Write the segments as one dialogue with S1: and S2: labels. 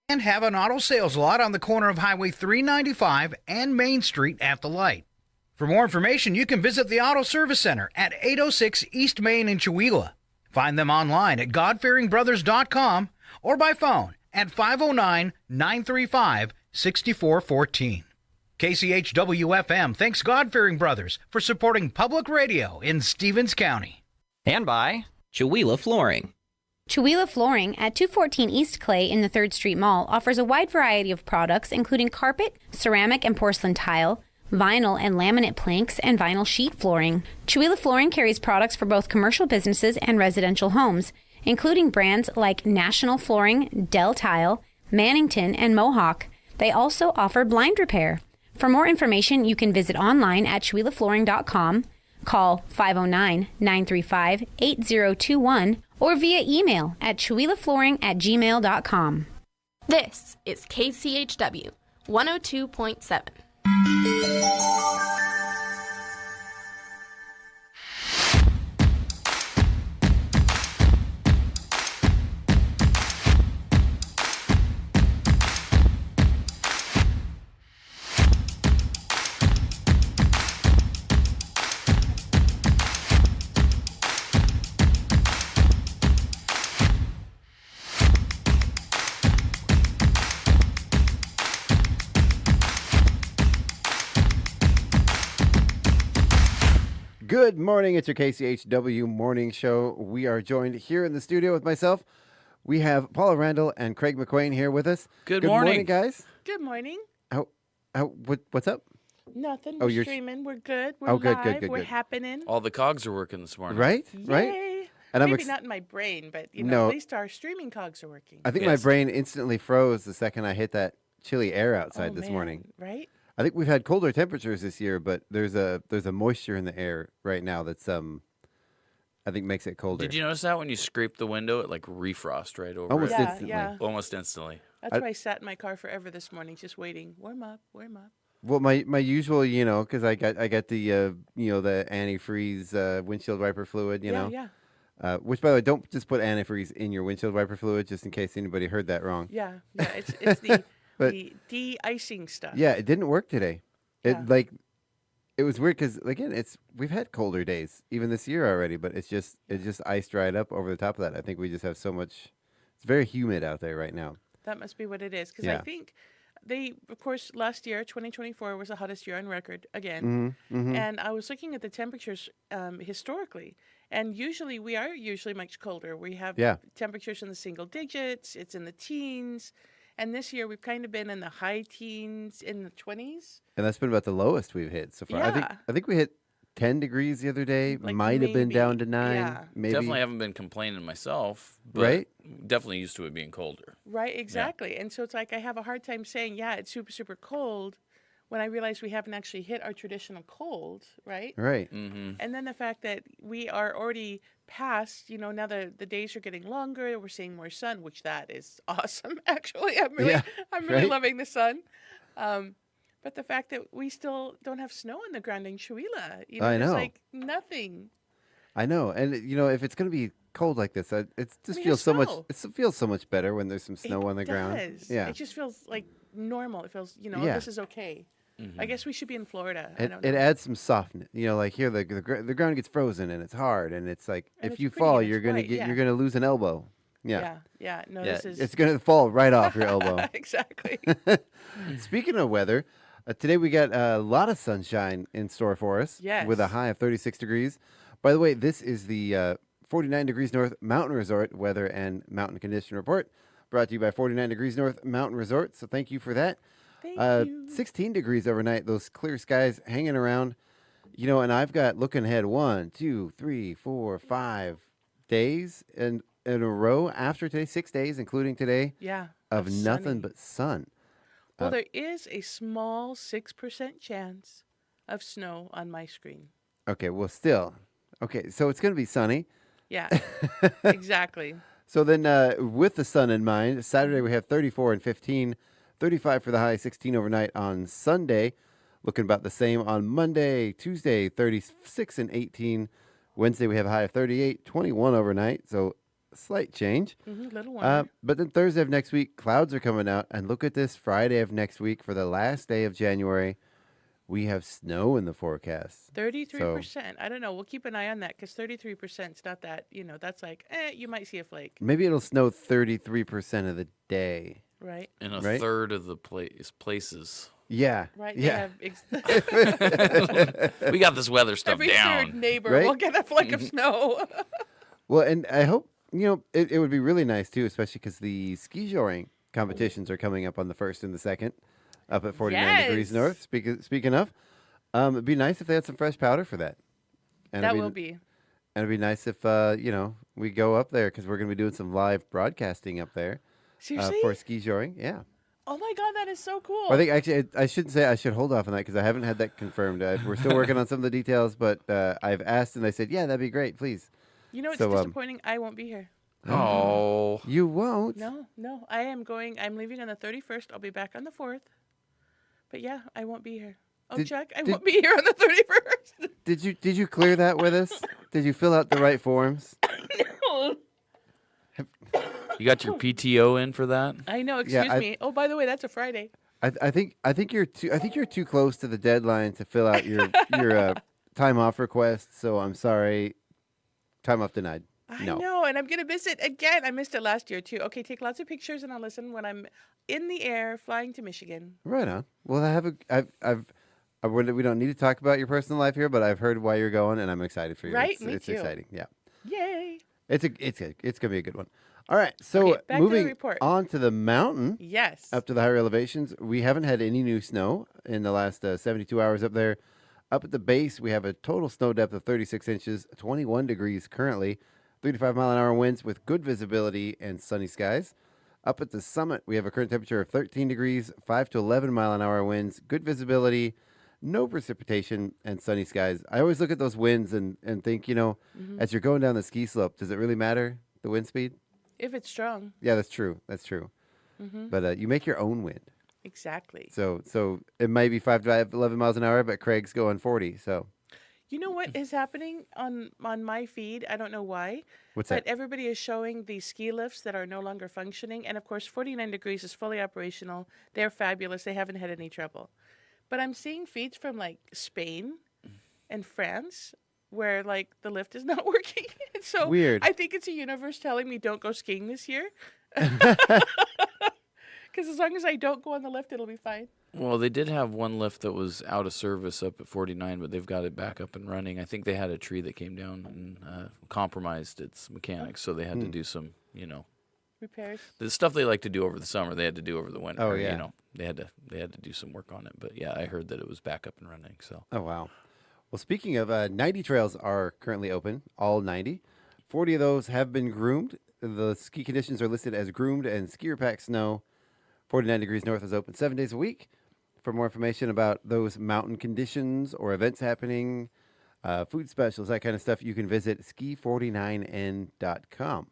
S1: And have an auto sales lot on the corner of Highway 395 and Main Street at the light. For more information, you can visit the Auto Service Center at 806 East Main in Chewelah. Find them online at godfearingbrothers.com or by phone at 509-935-6414. KCHW-FM thanks God-Fearing Brothers for supporting public radio in Stevens County.
S2: And by Chewelah Flooring.
S3: Chewelah Flooring at 214 East Clay in the 3rd Street Mall offers a wide variety of products including carpet, ceramic and porcelain tile, vinyl and laminate planks, and vinyl sheet flooring. Chewelah Flooring carries products for both commercial businesses and residential homes, including brands like National Flooring, Del Tile, Mannington, and Mohawk. They also offer blind repair. For more information, you can visit online at ChewelahFlooring.com, call 509-935-8021, or via email at ChewelahFlooring@gmail.com.
S4: This is KCHW 102.7.
S5: Good morning. It's your KCHW morning show. We are joined here in the studio with myself. We have Paula Randall and Craig McQuain here with us.
S6: Good
S5: morning, guys.
S7: Good morning.
S5: What's up?
S7: Nothing.
S5: Oh,
S7: We're
S5: you're
S7: streaming. We're good. We're
S5: good,
S7: live.
S5: good.
S7: We're happening.
S6: All the cogs are working this morning.
S5: Right?
S7: Yay.
S5: Right? And
S7: Maybe not in my brain, but
S5: No.
S7: at least our streaming cogs are working.
S5: I think
S6: Yes.
S5: my brain instantly froze the second I hit that chilly air outside this
S7: man,
S5: morning.
S7: Right?
S5: I think we've had colder temperatures this year, but there's a moisture in the air right now that's I think makes it colder.
S6: Did you notice that when you scraped the window, it like refrost right over
S5: Almost
S6: it?
S7: Yeah,
S5: instantly.
S7: yeah.
S6: Almost instantly.
S7: That's why I sat in my car forever this morning, just waiting. Warm up, warm up.
S5: Well, my usual, because I got the the antifreeze windshield wiper fluid,
S7: Yeah.
S5: which by the way, don't just put antifreeze in your windshield wiper fluid, just in case anybody heard that wrong.
S7: Yeah. It's the
S5: But-
S7: the de-icing stuff.
S5: Yeah, it didn't work today.
S7: Yeah.
S5: It was weird because again, we've had colder days even this year already, but it just ice dried up over the top of that. I think we just have so much. It's very humid out there right now.
S7: That must be what it is. Because
S5: Yeah.
S7: I think of course, last year, 2024 was the hottest year on record again.
S5: Mm-hmm.
S7: And I was looking at the temperatures historically. And usually we are usually much colder. We have temperatures in the single digits. It's in the teens. And this year we've kind of been in the high teens, in the 20s.
S5: And that's been about the lowest we've hit so far.
S7: Yeah.
S5: I think we hit 10 degrees the other day.
S7: Like
S5: Might have been
S7: maybe,
S5: down to 9.
S7: yeah.
S5: Maybe.
S6: Definitely haven't been complaining myself, but
S5: Right?
S6: definitely used to it being colder.
S7: Right, exactly. And so it's like I have a hard time saying, yeah, it's super, super cold when I realize we haven't actually hit our traditional cold, right?
S5: Right.
S6: Mm-hmm.
S7: And then the fact that we are already past, now the days are getting longer, we're seeing more sun, which that is awesome, actually. I'm really
S5: right?
S7: loving the sun. But the fact that we still don't have snow on the ground in Chewelah,
S5: I
S7: there's
S5: know.
S7: like nothing.
S5: I know. And if it's going to be cold like this, it just
S7: We
S5: feels so
S7: have
S5: much
S7: snow.
S5: it feels so much better when there's some snow on the ground.
S7: Does.
S5: Yeah.
S7: It just feels like normal. It feels,
S5: Yeah.
S7: this is okay.
S6: Mm-hmm.
S7: I guess we should be in Florida. I
S5: It,
S7: don't know.
S5: it adds some softness. Like here the ground gets frozen and it's hard and it's like
S7: And
S5: if
S7: it's
S5: you
S7: pretty
S5: fall
S7: and
S5: you're
S7: it's
S5: going to
S7: white,
S5: get
S7: yeah.
S5: you're going to lose an elbow.
S7: Yeah. No,
S5: Yeah,
S7: this is
S5: it's going to fall right off your elbow.
S7: exactly.
S5: Speaking of weather, today we got a lot of sunshine in store for us.
S7: Yes.
S5: With a high of 36 degrees. By the way, this is the 49 Degrees North Mountain Resort weather and mountain condition report brought to you by 49 Degrees North Mountain Resort. So thank you for that.
S7: Thank you.
S5: 16 degrees overnight. Those clear skies hanging around. And I've got looking ahead 1, 2, 3, 4, 5 days in a row after today, 6 days, including today,
S7: Yeah.
S5: of nothing
S7: sunny.
S5: but sun.
S7: Well, there is a small 6% chance of snow on my screen.
S5: Okay, well, still. Okay, so it's going to be sunny.
S7: Yeah, exactly.
S5: So then with the sun in mind, Saturday we have 34 and 15, 35 for the high, 16 overnight on Sunday. Looking about the same on Monday, Tuesday, 36 and 18. Wednesday we have a high of 38, 21 overnight. So slight change.
S7: Little warmer.
S5: But then Thursday of next week, clouds are coming out. And look at this, Friday of next week for the last day of January, we have snow in the forecast.
S7: 33%. I don't know. We'll keep an eye on that because 33% is not that, that's like, you might see a flake.
S5: Maybe it'll snow 33% of the day.
S7: Right.
S6: In a
S5: Right?
S6: third of the places.
S5: Yeah.
S7: Right.
S5: Yeah.
S6: We got this weather stuff
S7: Every
S6: down.
S7: third neighbor
S5: Right?
S7: will get a flake of snow.
S5: Well, and I hope, it would be really nice, too, especially because the ski joring competitions are coming up on the 1st and the 2nd up at 49 degrees
S7: Yes.
S5: north. Speaking of, it'd be nice if they had some fresh powder for that. And
S7: That
S5: it'd
S7: will be.
S5: And it'd be nice if, we go up there because we're going to be doing some live broadcasting up there
S7: Seriously?
S5: for ski joring. Yeah.
S7: Oh my God, that is so cool.
S5: Well, I think actually I shouldn't say I should hold off on that because I haven't had that confirmed. We're still working on some of the details, but I've asked and they said, yeah, that'd be great, please.
S7: You know, it's
S5: So,
S7: disappointing. I won't be here.
S6: Oh.
S5: You won't.
S7: No. I am going. I'm leaving on the 31st. I'll be back on the 4th. But yeah, I won't be here. Oh, Chuck, I won't be here on the 31st.
S5: Did you clear that with us? Did you fill out the right forms?
S7: No.
S6: You got your PTO in for that?
S7: I know. Excuse
S5: I-
S7: me. Oh, by the way, that's a Friday.
S5: I think you're too close to the deadline to fill out your time off request. So I'm sorry, time off denied.
S7: I
S5: No.
S7: know, and I'm gonna miss it again. I missed it last year too. Okay, take lots of pictures, and I'll listen when I'm in the air flying to Michigan.
S5: Right on. Well, we don't need to talk about your personal life here, but I've heard why you're going, and I'm excited for you.
S7: Right,
S5: It's,
S7: me
S5: it's
S7: too.
S5: exciting. Yeah.
S7: Yay!
S5: It's gonna be a good one. All right, so
S7: Okay, back to the
S5: moving
S7: report.
S5: on to the mountain,
S7: Yes.
S5: up to the higher elevations, we haven't had any new snow in the last 72 hours up there. Up at the base, we have a total snow depth of 36 inches, 21 degrees currently, 35-mile-an-hour winds with good visibility and sunny skies. Up at the summit, we have a current temperature of 13 degrees, 5 to 11-mile-an-hour winds, good visibility, no precipitation, and sunny skies. I always look at those winds and think, as you're going down the ski slope, does it really matter, the wind speed?
S7: If it's strong.
S5: Yeah, that's true. That's true. But you make your own wind.
S7: Exactly.
S5: So it might be 5 to 11 miles an hour, but Craig's going 40. So
S7: You know what is happening on my feed? I don't know why.
S5: What's
S7: but
S5: that?
S7: everybody is showing the ski lifts that are no longer functioning. And of course, 49 degrees is fully operational. They're fabulous. They haven't had any trouble. But I'm seeing feeds from like Spain and France where like the lift is not working. So
S5: Weird.
S7: I think it's a universe telling me don't go skiing this year. Because as long as I don't go on the lift, it'll be fine.
S6: Well, they did have one lift that was out of service up at 49, but they've got it back up and running. I think they had a tree that came down and compromised its mechanics, so they had to do some,
S7: Repairs.
S6: the stuff they like to do over the summer. They had to do over the winter.
S5: Oh, yeah.
S6: They had to do some work on it. But yeah, I heard that it was back up and running. So
S5: Oh, wow. Well, speaking of 90 trails are currently open, all 90. 40 of those have been groomed. The ski conditions are listed as groomed and skier pack snow. 49 degrees north is open 7 days a week. For more information about those mountain conditions or events happening, food specials, that kind of stuff, you can visit ski49n.com.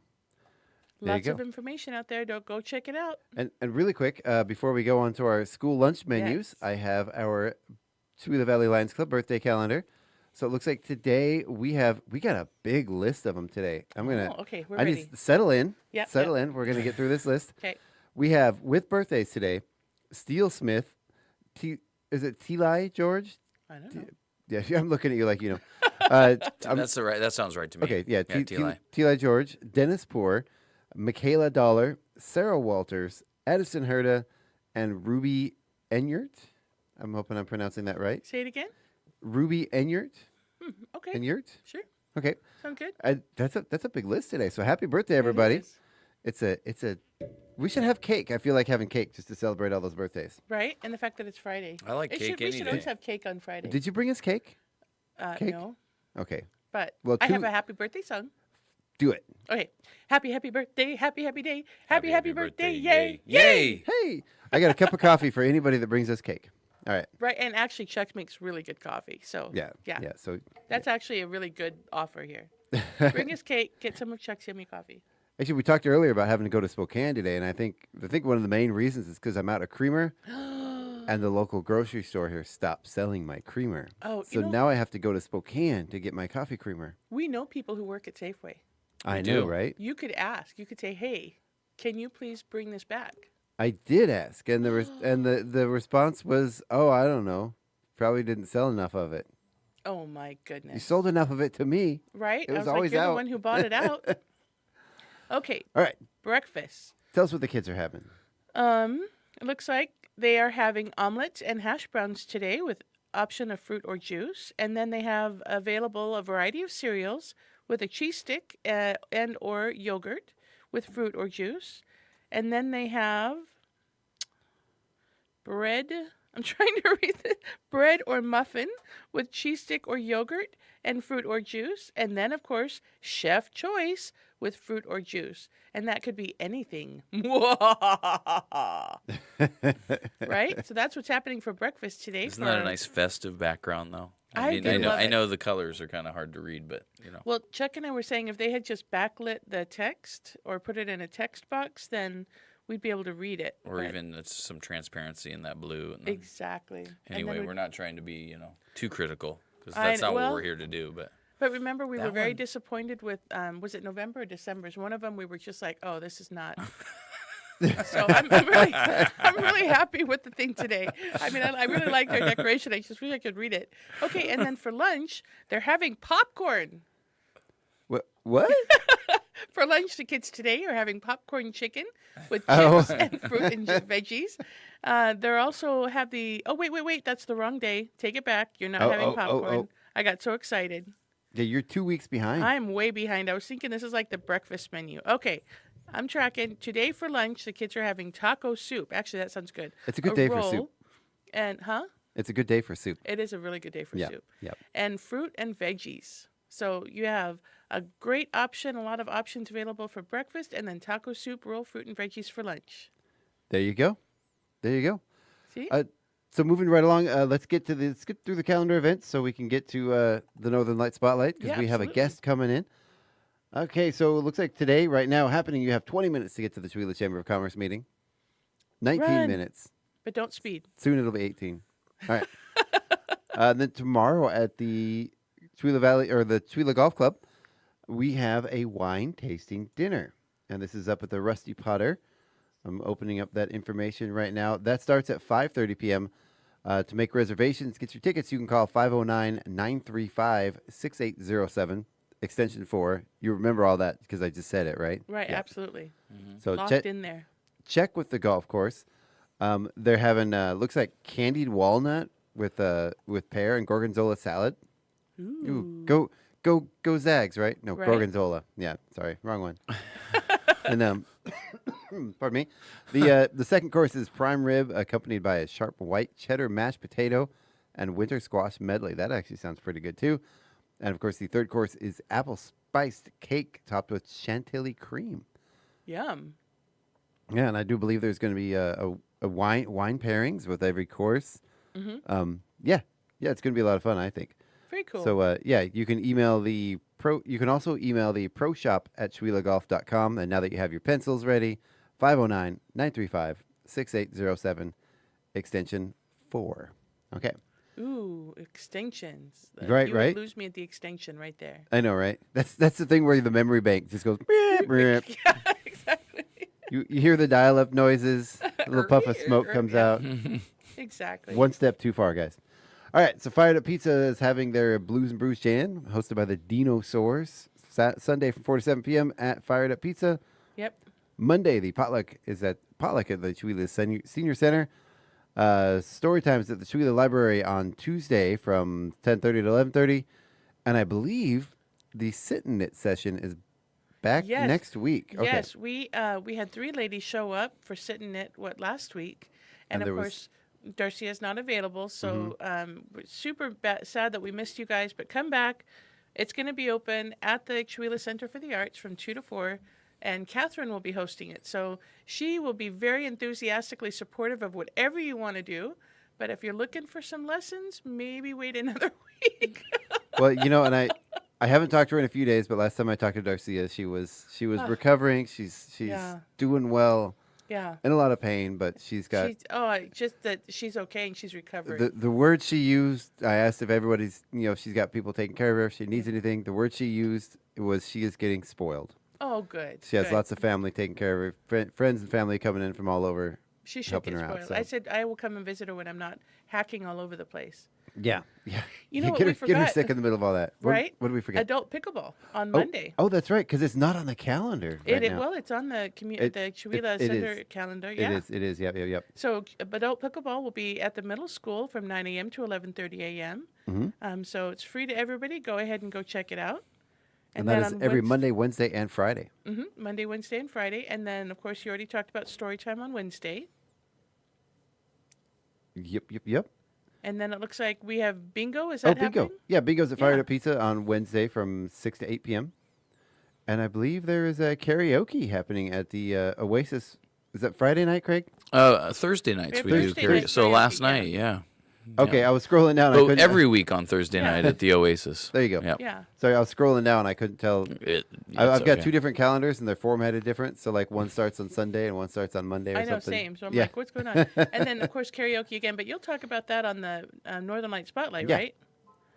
S5: There you
S7: Lots
S5: go.
S7: of information out there. Don't go check it out.
S5: And really quick, before we go on to our school lunch menus,
S7: Yes.
S5: I have our Chewila Valley Lions Club birthday calendar. So it looks like today we got a big list of them today.
S7: Okay, we're
S5: I
S7: ready.
S5: need to settle in.
S7: Yep,
S5: Settle
S7: yep.
S5: in. We're gonna get through this list.
S7: Okay.
S5: We have with birthdays today, Steel Smith. Is it Teli George?
S7: I don't know.
S5: Yeah, I'm looking at you like you know.
S6: that sounds right to me.
S5: Okay, yeah,
S6: Teli.
S5: Teli George, Dennis Poor, Michaela Dollar, Sarah Walters, Addison Herda, and Ruby Enyart. I'm hoping I'm pronouncing that right.
S7: Say it again.
S5: Ruby Enyart.
S7: Okay.
S5: Enyart.
S7: Sure.
S5: Okay.
S7: Sound good?
S5: That's a big list today. So happy birthday, everybody!
S7: It is.
S5: It's a. We should have cake. I feel like having cake just to celebrate all those birthdays.
S7: Right? And the fact that it's Friday.
S6: I like cake
S7: We
S6: any
S7: should
S6: day.
S7: always have cake on Friday.
S5: Did you bring us cake? cake?
S7: No.
S5: Okay,
S7: But
S5: Well,
S7: I have
S5: two-
S7: a happy birthday song.
S5: do it.
S7: Okay. Happy birthday. Happy day. Happy birthday.
S6: Yay!
S7: Yay.
S5: Hey, I got a cup of coffee for anybody that brings us cake. All right.
S7: Right. And actually, Chuck makes really good coffee. So,
S5: Yeah.
S7: Yeah.
S5: So
S7: That's actually a really good offer here. Bring us cake. Get some of Chuck's yummy coffee.
S5: actually, we talked earlier about having to go to Spokane today, and I think one of the main reasons is because I'm out of creamer, and the local grocery store here stopped selling my creamer.
S7: Oh,
S5: so now I have to go to Spokane to get my coffee creamer.
S7: we know people who work at Safeway.
S5: I
S6: We
S5: know,
S6: do.
S5: right?
S7: You could ask. You could say, "Hey, can you please bring this back?"
S5: I did ask, and the response was, "Oh, I don't know. Probably didn't sell enough of it.
S7: Oh my
S5: You
S7: goodness!
S5: sold enough of it to me.
S7: Right?
S5: It
S7: I
S5: was
S7: was like,
S5: always
S7: "You're the
S5: out."
S7: one who bought it out." Okay,
S5: All right,
S7: breakfast.
S5: tell us what the kids are having.
S7: It looks like they are having omelets and hash browns today with option of fruit or juice, and then they have available a variety of cereals with a cheese stick and or yogurt with fruit or juice, and then they have bread. I'm trying to read this. Bread or muffin with cheese stick or yogurt and fruit or juice, and then of course chef choice with fruit or juice, and that could be anything. Right? So that's what's happening for breakfast today.
S6: Isn't that a nice festive background, though?
S7: I do
S6: I know.
S7: love
S6: I
S7: it.
S6: know the colors are kind of hard to read, but
S7: Well, Chuck and I were saying if they had just backlit the text or put it in a text box, then we'd be able to read it.
S6: or
S7: but-
S6: even it's some transparency in that blue. And then,
S7: exactly. And then
S6: anyway,
S7: we'd-
S6: we're not trying to be too critical because
S7: I
S6: that's
S7: kn-
S6: not
S7: well-
S6: what we're here to do. But
S7: But remember, we
S6: That
S7: were very
S6: one-
S7: disappointed with, was it November or December? One of them, we were just like, oh, this is not. So I'm really happy with the thing today. I mean, I really like their decoration. I just wish I could read it. Okay, and then for lunch, they're having popcorn.
S5: What?
S7: For lunch, the kids today are having popcorn chicken with
S5: Oh.
S7: chips and fruit and veggies. They're also have the, oh, wait, that's the wrong day. Take it back. You're not having popcorn. I got so excited.
S5: Yeah, you're 2 weeks behind.
S7: I'm way behind. I was thinking this is like the breakfast menu. Okay, I'm tracking. Today for lunch, the kids are having taco soup. Actually, that sounds good.
S5: It's a good day for soup.
S7: roll, And,
S5: It's a good day for soup.
S7: It is a really good day for
S5: Yeah,
S7: soup.
S5: yep.
S7: And fruit and veggies. So you have a great option, a lot of options available for breakfast, and then taco soup, roll, fruit, and veggies for lunch.
S5: There you go. There you go.
S7: See?
S5: So moving right along, let's get through the calendar events so we can get to the Northern Light Spotlight because
S7: Yeah,
S5: we have a
S7: absolutely.
S5: guest coming in. Okay, so it looks like today, right now, happening, you have 20 minutes to get to the Chewila Chamber of Commerce meeting. 19
S7: Run.
S5: minutes.
S7: But don't speed.
S5: Soon it'll be 18. All right. Then tomorrow at the Chewila Valley or the Chewila Golf Club, we have a wine tasting dinner, and this is up at the Rusty Potter. I'm opening up that information right now. That starts at 5:30 p.m. To make reservations, get your tickets. You can call 509-935-6807, extension 4. You remember all that because I just said it, right?
S7: Right,
S5: Yeah.
S7: absolutely.
S5: So
S7: Locked in there.
S5: check with the golf course. They're having looks like candied walnut with pear and gorgonzola salad. Ooh, go Zags, right? No,
S7: Right.
S5: gorgonzola. Yeah, sorry, wrong one. And pardon me. The second course is prime rib accompanied by a sharp white cheddar mashed potato and winter squash medley. That actually sounds pretty good too. And of course, the third course is apple spiced cake topped with chantilly cream.
S7: Yum.
S5: Yeah, and I do believe there's going to be a wine pairings with every course.
S7: Mm-hmm.
S5: Yeah, it's going to be a lot of fun, I think.
S7: Very cool.
S5: So you can email the pro. You can also email the pro shop at ChewilaGolf.com. And now that you have your pencils ready, 509-935-6807, extension 4. Okay,
S7: Ooh, extensions.
S5: Right,
S7: You would
S5: right.
S7: lose me at the extension right there.
S5: I know, right? That's the thing where the memory bank just goes. Beep, beep.
S7: Yeah, exactly.
S5: You hear the dial-up noises. A little puff of smoke comes out.
S7: Exactly.
S5: One step too far, guys. All right, so Fired Up Pizza is having their Blues and Brews Jam, hosted by the Dinosaurs, Sunday from 4 to 7 p.m. at Fired Up Pizza.
S7: Yep.
S5: Monday, the potluck is at the Chewila Senior Center. Story times at the Chewila Library on Tuesday from 10:30 to 11:30, and I believe the Sit and Knit session is back
S7: Yes.
S5: next week. Okay.
S7: Yes, we had 3 ladies show up for Sit and Knit last week, and
S5: And
S7: of
S5: there was-
S7: course Darcy is not available. So we're super sad that we missed you guys, but come back. It's going to be open at the Chewila Center for the Arts from 2 to 4, and Catherine will be hosting it. So she will be very enthusiastically supportive of whatever you want to do. But if you're looking for some lessons, maybe wait another week.
S5: Well, and I haven't talked to her in a few days, but last time I talked to Darcia, she was recovering. She's
S7: Yeah.
S5: doing well.
S7: Yeah.
S5: In a lot of pain, but she's got
S7: just that she's okay and she's recovering.
S5: the word she used. I asked if everybody's, she's got people taking care of her. If she needs anything, the word she used was she is getting spoiled.
S7: Oh, good.
S5: She has
S7: good.
S5: lots of family taking care of her, friends and family coming in from all over.
S7: She should
S5: helping
S7: get
S5: her out,
S7: spoiled.
S5: so.
S7: I said I will come and visit her when I'm not hacking all over the place.
S5: Yeah.
S7: You know what
S5: get
S7: we
S5: her, get her
S7: forgot?
S5: sick in the middle of all that.
S7: Right?
S5: What did we forget?
S7: Adult pickleball on Monday.
S5: Oh, that's right, because it's not on the calendar right now.
S7: Well, it's on the Chihuahua
S5: it
S7: Center
S5: is.
S7: calendar. Yeah.
S5: It is. Yep.
S7: So adult pickleball will be at the middle school from 9 a.m. to 11:30 a.m.
S5: Mm-hmm.
S7: So it's free to everybody. Go ahead and go check it out.
S5: And that is every Monday, Wednesday, and Friday.
S7: Monday, Wednesday, and Friday. And then, of course, you already talked about story time on Wednesday.
S5: Yep.
S7: And then it looks like we have bingo. Is that
S5: bingo.
S7: happening?
S5: Yeah, bingo's at Fired
S7: Yeah.
S5: Up Pizza on Wednesday from 6 to 8 p.m. And I believe there is a karaoke happening at the Oasis. Is that Friday night, Craig?
S6: Thursday nights we do
S7: Thursday
S6: karaoke.
S7: night
S6: So
S7: karaoke,
S6: last
S7: yeah.
S6: night, yeah.
S5: Okay,
S6: Yeah.
S5: I was scrolling down. I
S6: Oh,
S5: couldn't,
S6: every week on Thursday night at the Oasis.
S5: There you go.
S6: Yep.
S7: Yeah.
S5: Sorry, I was scrolling down. I couldn't tell. I've got
S6: okay.
S5: 2 different calendars, and they're formatted different. So, like, one starts on Sunday and one starts on Monday or
S7: I know,
S5: something.
S7: same. So I'm
S5: Yeah.
S7: like, what's going on? And then, of course, karaoke again. But you'll talk about that on the Northern Light Spotlight,
S5: Yeah.
S7: right?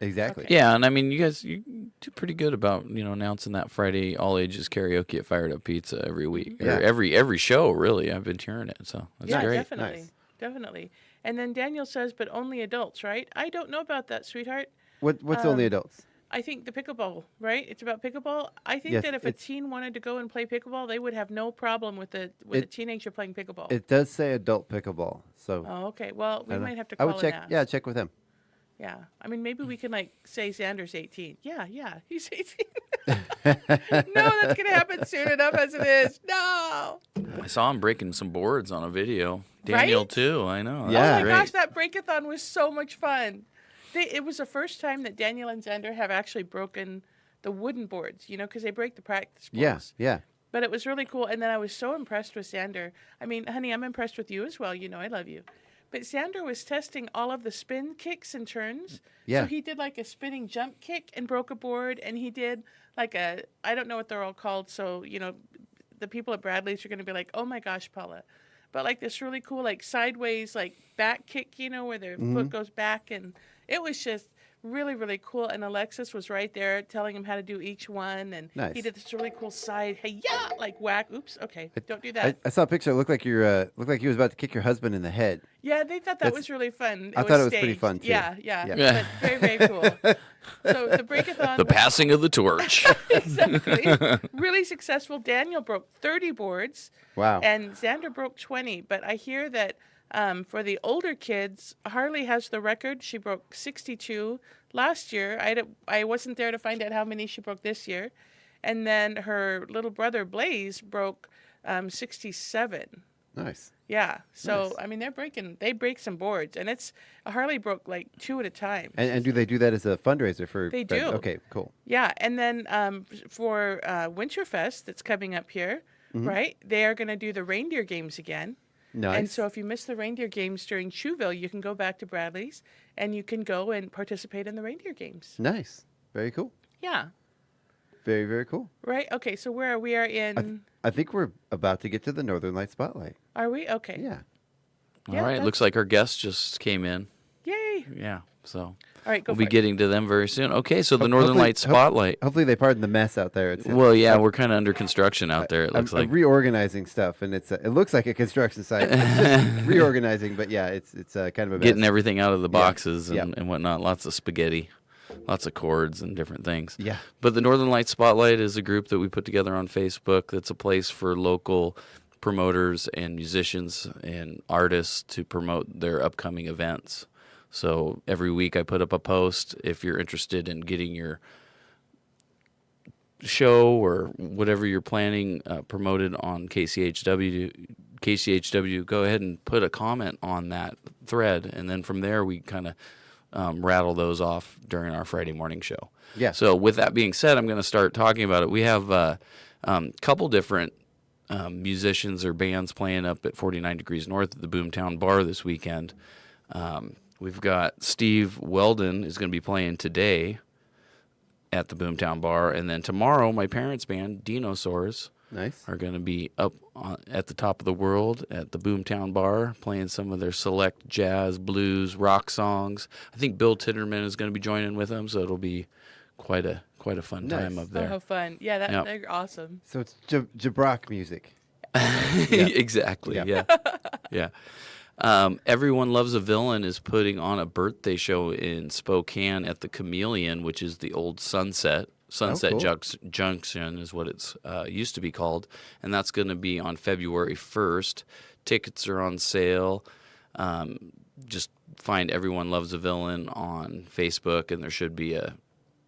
S5: Exactly.
S7: Okay.
S6: Yeah, and I mean, you guys you do pretty good about announcing that Friday all ages karaoke at Fired Up Pizza every week,
S5: Yeah.
S6: or every show. Really, I've been hearing it, so that's
S7: Yeah,
S6: great.
S7: definitely. Definitely. And then Daniel says, but only adults, right? I don't know about that, sweetheart.
S5: What's only adults?
S7: I think the pickleball, right? It's about pickleball. I think
S5: Yes,
S7: that if a
S5: it's-
S7: teen wanted to go and play pickleball, they would have no problem with a teenager playing pickleball.
S5: It does say adult pickleball. So
S7: Oh, okay. Well, we
S5: I don't
S7: might
S5: know.
S7: have to
S5: I
S7: call
S5: would check.
S7: and ask.
S5: Yeah, check with him.
S7: Yeah. I mean, maybe we can say Xander's 18. Yeah, he's 18. No, that's going to happen soon enough as it is. No.
S6: I saw him breaking some boards on a video. Daniel
S7: Right?
S6: too. I know.
S5: Yeah.
S7: Oh
S6: That's
S7: my
S6: great.
S7: gosh, that breakathon was so much fun. It was the first time that Daniel and Xander have actually broken the wooden boards, because they break the practice boards.
S5: Yeah.
S7: But it was really cool. And then I was so impressed with Xander. I mean, honey, I'm impressed with you as well. I love you. But Xander was testing all of the spin kicks and turns.
S5: Yeah.
S7: So he did like a spinning jump kick and broke a board. And he did like I don't know what they're all called. So, the people at Bradley's are going to be like, oh my gosh, Paula. But like this really cool, like sideways, like back kick, where their foot goes back. And it was just really, really cool. And Alexis was right there telling him how to do each one. And
S5: Nice.
S7: he did this really cool side, hey, yeah, like whack. Oops, okay, don't do that.
S5: I saw a picture. It looked like he was about to kick your husband in the head.
S7: Yeah, they thought that
S5: That's-
S7: was really fun.
S5: I thought it was
S7: staged.
S5: pretty fun, too.
S7: Yeah.
S5: Yeah.
S7: But very, very cool. So the breakathon.
S6: The passing of the torch.
S7: Exactly. Really successful. Daniel broke 30 boards.
S5: Wow.
S7: And Xander broke 20. But I hear that for the older kids, Harley has the record. She broke 62 last year. I wasn't there to find out how many she broke this year. And then her little brother, Blaze, broke 67.
S5: Nice.
S7: Yeah. So,
S5: Nice.
S7: I mean, they break some boards. And Harley broke like 2 at a time.
S5: And do they do that as a fundraiser for?
S7: They do.
S5: Okay, cool.
S7: Yeah, and then for Winterfest that's coming up here, right? They are going to do the reindeer games again.
S5: Nice.
S7: And so if you miss the reindeer games during Shoeville, you can go back to Bradley's and you can go and participate in the reindeer games.
S5: Nice. Very cool.
S7: Yeah.
S5: Very, very cool.
S7: Right? Okay, so where we are in...
S5: I think we're about to get to the Northern Light Spotlight.
S7: Are we? Okay.
S5: Yeah.
S6: All
S7: Yeah,
S6: right.
S7: that's-
S6: Looks like our guest just came in.
S7: Yay.
S6: Yeah. So
S7: All right, go
S6: we'll
S7: for
S6: be
S7: it.
S6: getting to them very soon. Okay. So the Northern
S5: Hopefully-
S6: Light Spotlight.
S5: Hopefully they pardon the mess out there.
S6: Well, yeah, we're kind of under construction out there. It looks
S5: I'm
S6: like.
S5: reorganizing stuff, and it looks like a construction site. It's just reorganizing, but yeah, it's kind of a mess.
S6: Getting everything out of the boxes
S5: Yeah.
S6: and whatnot. Lots of spaghetti, lots of cords and different things.
S5: Yeah.
S6: But the Northern Light Spotlight is a group that we put together on Facebook that's a place for local promoters and musicians and artists to promote their upcoming events. So every week I put up a post if you're interested in getting your show or whatever you're planning promoted on KCHW, go ahead and put a comment on that thread, and then from there we kind of rattle those off during our Friday morning show.
S5: Yeah.
S6: So with that being said, I'm going to start talking about it. We have a couple different musicians or bands playing up at 49 Degrees North at the Boomtown Bar this weekend. We've got Steve Weldon is going to be playing today at the Boomtown Bar, and then tomorrow my parents' band Dinosaurs
S5: Nice.
S6: are going to be up at the top of the world at the Boomtown Bar, playing some of their select jazz, blues, rock songs. I think Bill Titterman is going to be joining with them, so it'll be quite a fun time up
S7: Oh,
S6: there.
S7: how fun. Yeah,
S6: Yep.
S7: they're awesome.
S5: So it's Jabrock music.
S6: Exactly. Yeah. Everyone Loves a Villain is putting on a birthday show in Spokane at the Chameleon, which is the old Sunset. Sunset
S5: cool.
S6: Junction is what it's used to be called, and that's going to be on February 1st. Tickets are on sale. Just find Everyone Loves a Villain on Facebook, and there should be a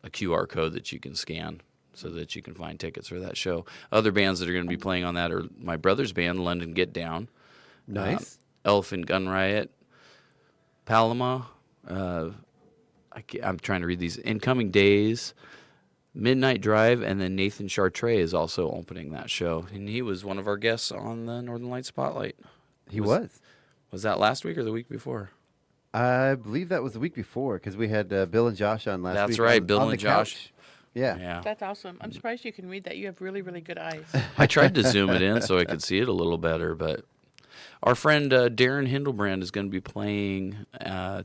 S6: QR code that you can scan so that you can find tickets for that show. Other bands that are going to be playing on that are my brother's band, London Get Down.
S5: Nice.
S6: Elephant Gun Riot, Paloma. I'm trying to read these. Incoming Days, Midnight Drive, and then Nathan Chartre is also opening that show. And he was one of our guests on the Northern Lights Spotlight.
S5: He was.
S6: Was that last week or the week before?
S5: I believe that was the week before because we had Bill and Josh on last week.
S6: That's right, Bill
S5: on
S6: and
S5: the
S6: Josh.
S5: couch. Yeah.
S6: Yeah.
S7: That's awesome. I'm surprised you can read that. You have really, really good eyes.
S6: I tried to zoom it in so I could see it a little better, but our friend Darren Hindelbrand is going to be playing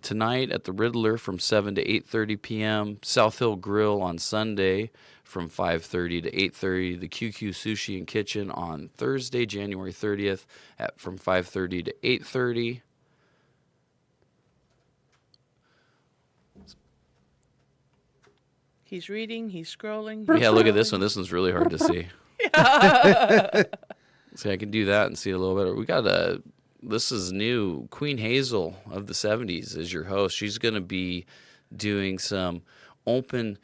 S6: tonight at the Riddler from 7 to 8:30 p.m., South Hill Grill on Sunday from 5:30 to 8:30, the QQ Sushi and Kitchen on Thursday, January 30th from 5:30 to 8:30.
S7: He's reading, he's scrolling.
S6: Yeah, look at this one. This one's really hard to see. See, I can do that and see it a little better. We got this is new. Queen Hazel of the 70s is your host. She's going to be doing some open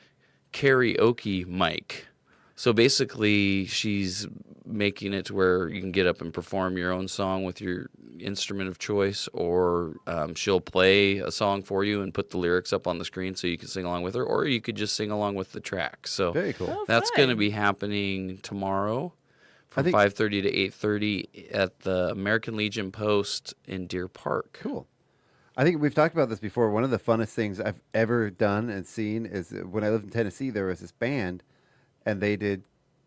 S6: karaoke mic. So basically, she's making it to where you can get up and perform your own song with your instrument of choice, or she'll play a song for you and put the lyrics up on the screen so you can sing along with her, or you could just sing along with the track. So
S5: Very cool.
S7: Oh,
S6: that's
S7: fun.
S6: going to be happening tomorrow from 5:30 to 8:30 at the American Legion Post in Deer Park.
S5: Cool. I think we've talked about this before. One of the funnest things I've ever done and seen is when I lived in Tennessee, there was this band, and they did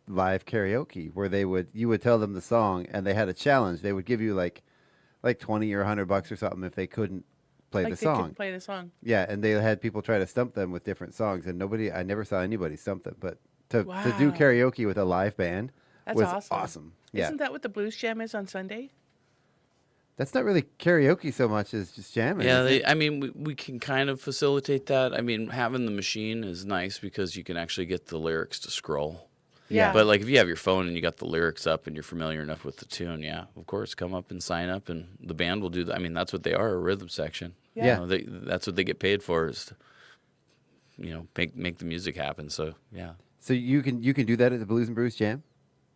S5: live karaoke where you would tell them the song, and they had a challenge. They would give you like $20 or $100 or something if they couldn't play
S7: Like
S5: the
S7: they
S5: song.
S7: could play the song.
S5: Yeah, and they had people try to stump them with different songs, and I never saw anybody stump them. But to do
S7: Wow.
S5: karaoke with a live band
S7: That's
S5: was
S7: awesome.
S5: Yeah,
S7: Isn't that what the Blues Jam is on Sunday?
S5: that's not really karaoke so much as just jamming.
S6: Yeah,
S5: is it?
S6: I mean, we can kind of facilitate that. I mean, having the machine is nice because you can actually get the lyrics to scroll.
S7: Yeah.
S6: But like if you have your phone and you got the lyrics up and you're familiar enough with the tune, yeah, of course, come up and sign up, and the band will do that. I mean, that's what they are, a rhythm section.
S5: Yeah.
S6: You know, that's what they get paid for, is to, make the music happen. So yeah.
S5: So you can do that at the Blues and Brews Jam?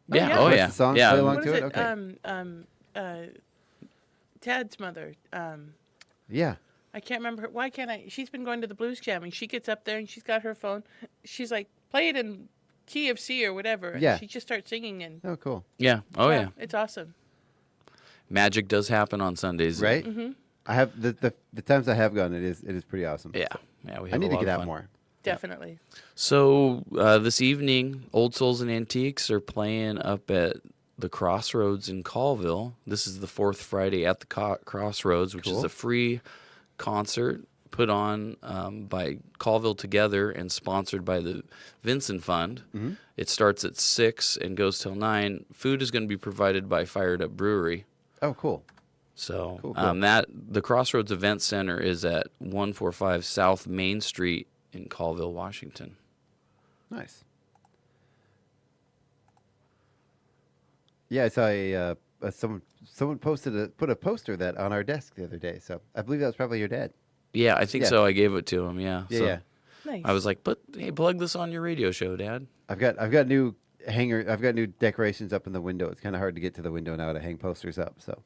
S6: Yeah.
S7: yeah.
S6: Oh
S5: Press
S6: yeah.
S5: the song,
S6: yeah.
S5: play along
S7: What
S5: to
S7: is
S5: it?
S7: it?
S5: Okay.
S7: Tad's mother.
S5: Yeah.
S7: I can't remember. Why can't I? She's been going to the Blues Jam, and she gets up there and she's got her phone. She's like, play it in key of C or whatever. And
S5: Yeah.
S7: she just starts singing, and
S5: Oh, cool.
S6: Yeah. Oh yeah.
S7: it's awesome.
S6: Magic does happen on Sundays.
S5: Right?
S7: Mm-hmm.
S5: I have the times I have gone. It is pretty awesome.
S6: Yeah. Yeah. We have
S5: I need
S6: a
S5: to
S6: lot
S5: get
S6: of
S5: out
S6: fun.
S5: more.
S7: Definitely.
S6: So this evening, Old Souls and Antiques are playing up at the Crossroads in Colville. This is the fourth Friday at the Crossroads, which is
S5: Cool.
S6: a free concert put on by Colville Together and sponsored by the Vincent Fund.
S5: Mm-hmm.
S6: It starts at 6 and goes till 9. Food is going to be provided by Fired Up Brewery.
S5: Oh, cool.
S6: So
S5: Cool.
S6: the Crossroads Event Center is at 145 South Main Street in Colville, Washington.
S5: Nice. Yeah, I saw someone put a poster that on our desk the other day. So I believe that was probably your dad.
S6: Yeah, I think
S5: Yeah.
S6: so. I gave it to him. Yeah.
S5: Yeah,
S6: So
S5: yeah.
S7: Nice.
S6: I was like, hey, plug this on your radio show, Dad.
S5: I've got new I've got new decorations up in the window. It's kind of hard to get to the window now to hang posters up. So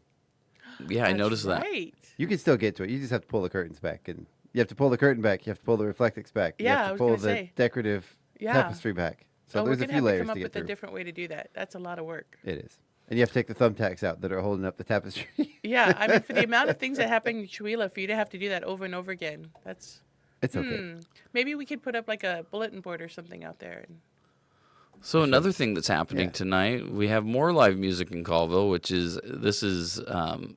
S6: Yeah, I
S7: That's
S6: noticed that.
S7: right.
S5: you can still get to it. You just have to pull the curtains back, and you have to pull the curtain back. You have to pull the reflectix back. You
S7: Yeah,
S5: have
S7: I
S5: to
S7: was
S5: pull
S7: gonna
S5: the
S7: say.
S5: decorative
S7: Yeah.
S5: tapestry back. So
S7: Oh, we're
S5: there's a
S7: gonna
S5: few
S7: have to
S5: layers
S7: come up
S5: to get
S7: with a
S5: through.
S7: different way to do that. That's a lot of work.
S5: It is, and you have to take the thumbtacks out that are holding up the tapestry.
S7: Yeah, I mean, for the amount of things that happen in Chihuahua, for you to have to do that over and over again, that's
S5: It's okay.
S7: Maybe we could put up like a bulletin board or something out there. And
S6: So another thing that's happening tonight, we have more live music in Colville, which is the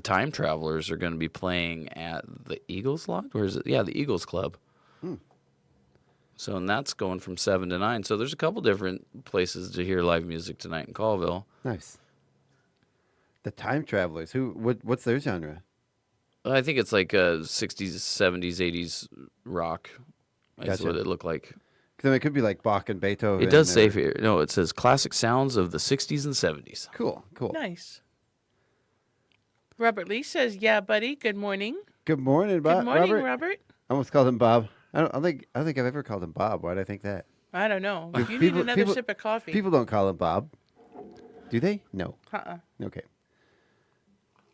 S6: Time Travelers are going to be playing at the Eagles Lodge. Where is it? Yeah, the Eagles Club. So, and that's going from 7 to 9. So there's a couple different places to hear live music tonight in Colville.
S5: Nice. The Time Travelers. What's their genre?
S6: I think it's like 60s, 70s, 80s rock. That's
S5: Gotcha.
S6: what it looked like.
S5: Because it could be like Bach and Beethoven.
S6: It does say here. No, it says classic sounds of the 60s and 70s.
S5: Cool.
S7: Nice. Robert Lee says, "Yeah, buddy. Good morning."
S5: Good morning, Bob.
S7: Good morning, Robert.
S5: I almost called him Bob. I don't think I've ever called him Bob. Why did I think that?
S7: I don't know. You need another sip of coffee.
S5: People don't call him Bob. Do they? No. Okay.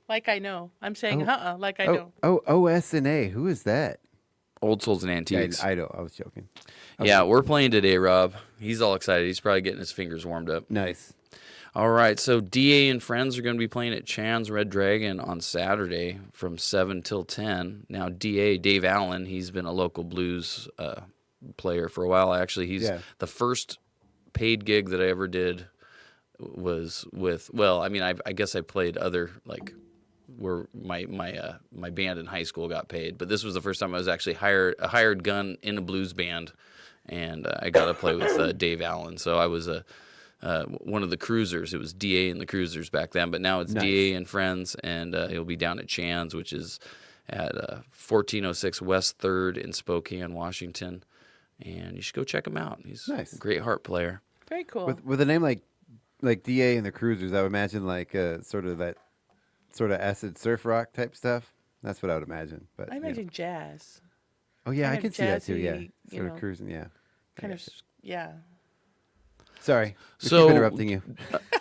S7: Like I know. I'm saying like I know.
S5: OS&A. Who is that?
S6: Old Souls and Antiques.
S5: I know. I was joking.
S6: Yeah, we're playing today, Rob. He's all excited. He's probably getting his fingers warmed up.
S5: Nice.
S6: All right, so DA and friends are going to be playing at Chan's Red Dragon on Saturday from 7 till 10. Now, DA, Dave Allen, he's been a local blues player for a while. Actually, he's the first paid gig that I ever did was with, well, I mean, I guess I played other, like, where my band in high school got paid, but this was the first time I was actually a hired gun in a blues band, and I got to play with Dave Allen. So I was one of the cruisers. It was DA and the Cruisers back then, but now it's DA and friends, and it'll be down at Chan's, which is at 1406 West 3rd in Spokane, Washington, and you should go check him out. He's a great harp player.
S7: Very cool.
S5: With a name like DA and the Cruisers, I would imagine like sort of acid surf rock type stuff. That's what I would imagine. But
S7: I imagine jazz.
S5: Oh yeah,
S7: kind
S5: I
S7: of
S5: can see that too. Yeah,
S7: jazzy,
S5: sort of cruising. Yeah,
S7: Kind of, yeah.
S5: Sorry, we
S6: So-
S5: keep interrupting you.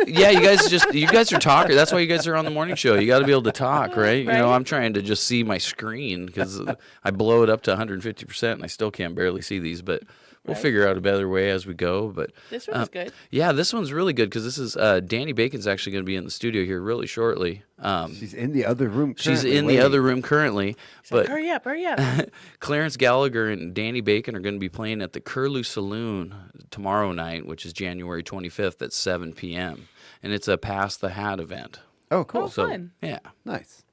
S6: Yeah, you guys are talkers. That's why you guys are on the morning show. You got to be able to talk, right? You know,
S7: Right.
S6: I'm trying to just see my screen because I blow it up to 150% and I still can't barely see these, but we'll figure out a better way as we go. But
S7: This one's good.
S6: yeah, this one's really good because this is Dani Bacon's actually going to be in the studio here really shortly.
S5: She's in the other room.
S6: She's
S5: currently
S6: in
S5: waiting.
S6: the other room currently, but
S7: Hurry up.
S6: Clarence Gallagher and Dani Bacon are going to be playing at the Curlew Saloon tomorrow night, which is January 25th at 7 p.m. And it's a Pass the Hat event.
S5: Oh, cool.
S7: Oh,
S6: So,
S7: fun.
S6: yeah.
S5: Nice.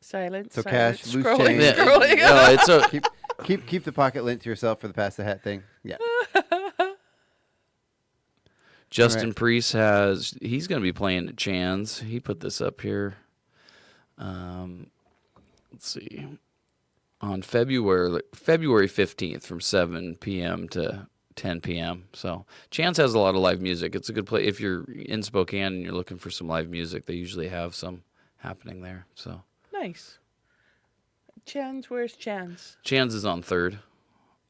S7: Silence.
S5: So
S7: silence.
S5: cash, loose
S7: Scrolling.
S5: change.
S7: Scrolling.
S6: No, it's a,
S5: Keep the pocket lint to yourself for the pass the hat thing. Yeah.
S6: Justin
S5: Right.
S6: Priest he's going to be playing at Chan's. He put this up here. Let's see. On February 15th from 7 p.m. to 10 p.m. So Chan's has a lot of live music. It's a good place. If you're in Spokane and you're looking for some live music, they usually have some happening there. So
S7: Nice. Chan's, where's Chan's?
S6: Chan's is on 3rd.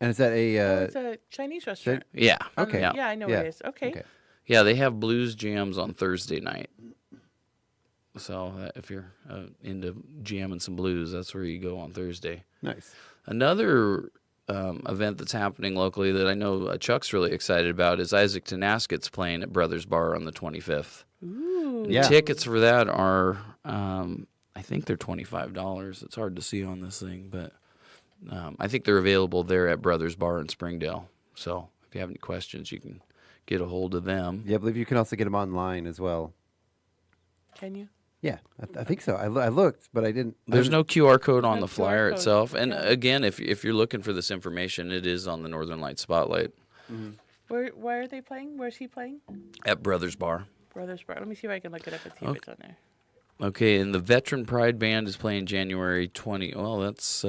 S5: And is that
S7: It's a Chinese restaurant.
S6: Yeah.
S5: Okay.
S7: Yeah, I know where it is. Okay.
S6: Yeah, they have blues jams on Thursday night. So if you're into jamming some blues, that's where you go on Thursday.
S5: Nice.
S6: Another event that's happening locally that I know Chuck's really excited about is Isaac Tanasket's playing at Brothers Bar on the 25th.
S7: Ooh.
S5: Yeah.
S6: Tickets for that are, I think they're $25. It's hard to see on this thing, but I think they're available there at Brothers Bar in Springdale. So if you have any questions, you can get a hold of them.
S5: Yeah, I believe you can also get them online as well.
S7: Can you?
S5: Yeah, I think so. I looked, but I didn't.
S6: There's no QR code on
S7: No
S6: the flyer
S7: QR code,
S6: itself. And
S7: yeah.
S6: again, if you're looking for this information, it is on the Northern Light Spotlight
S7: Where are they playing? Where's he playing?
S6: at Brothers Bar.
S7: Brothers Bar. Let me see if I can look it up and see if it's on there.
S6: Okay, and the Veteran Pride Band is playing January 20. Well, that's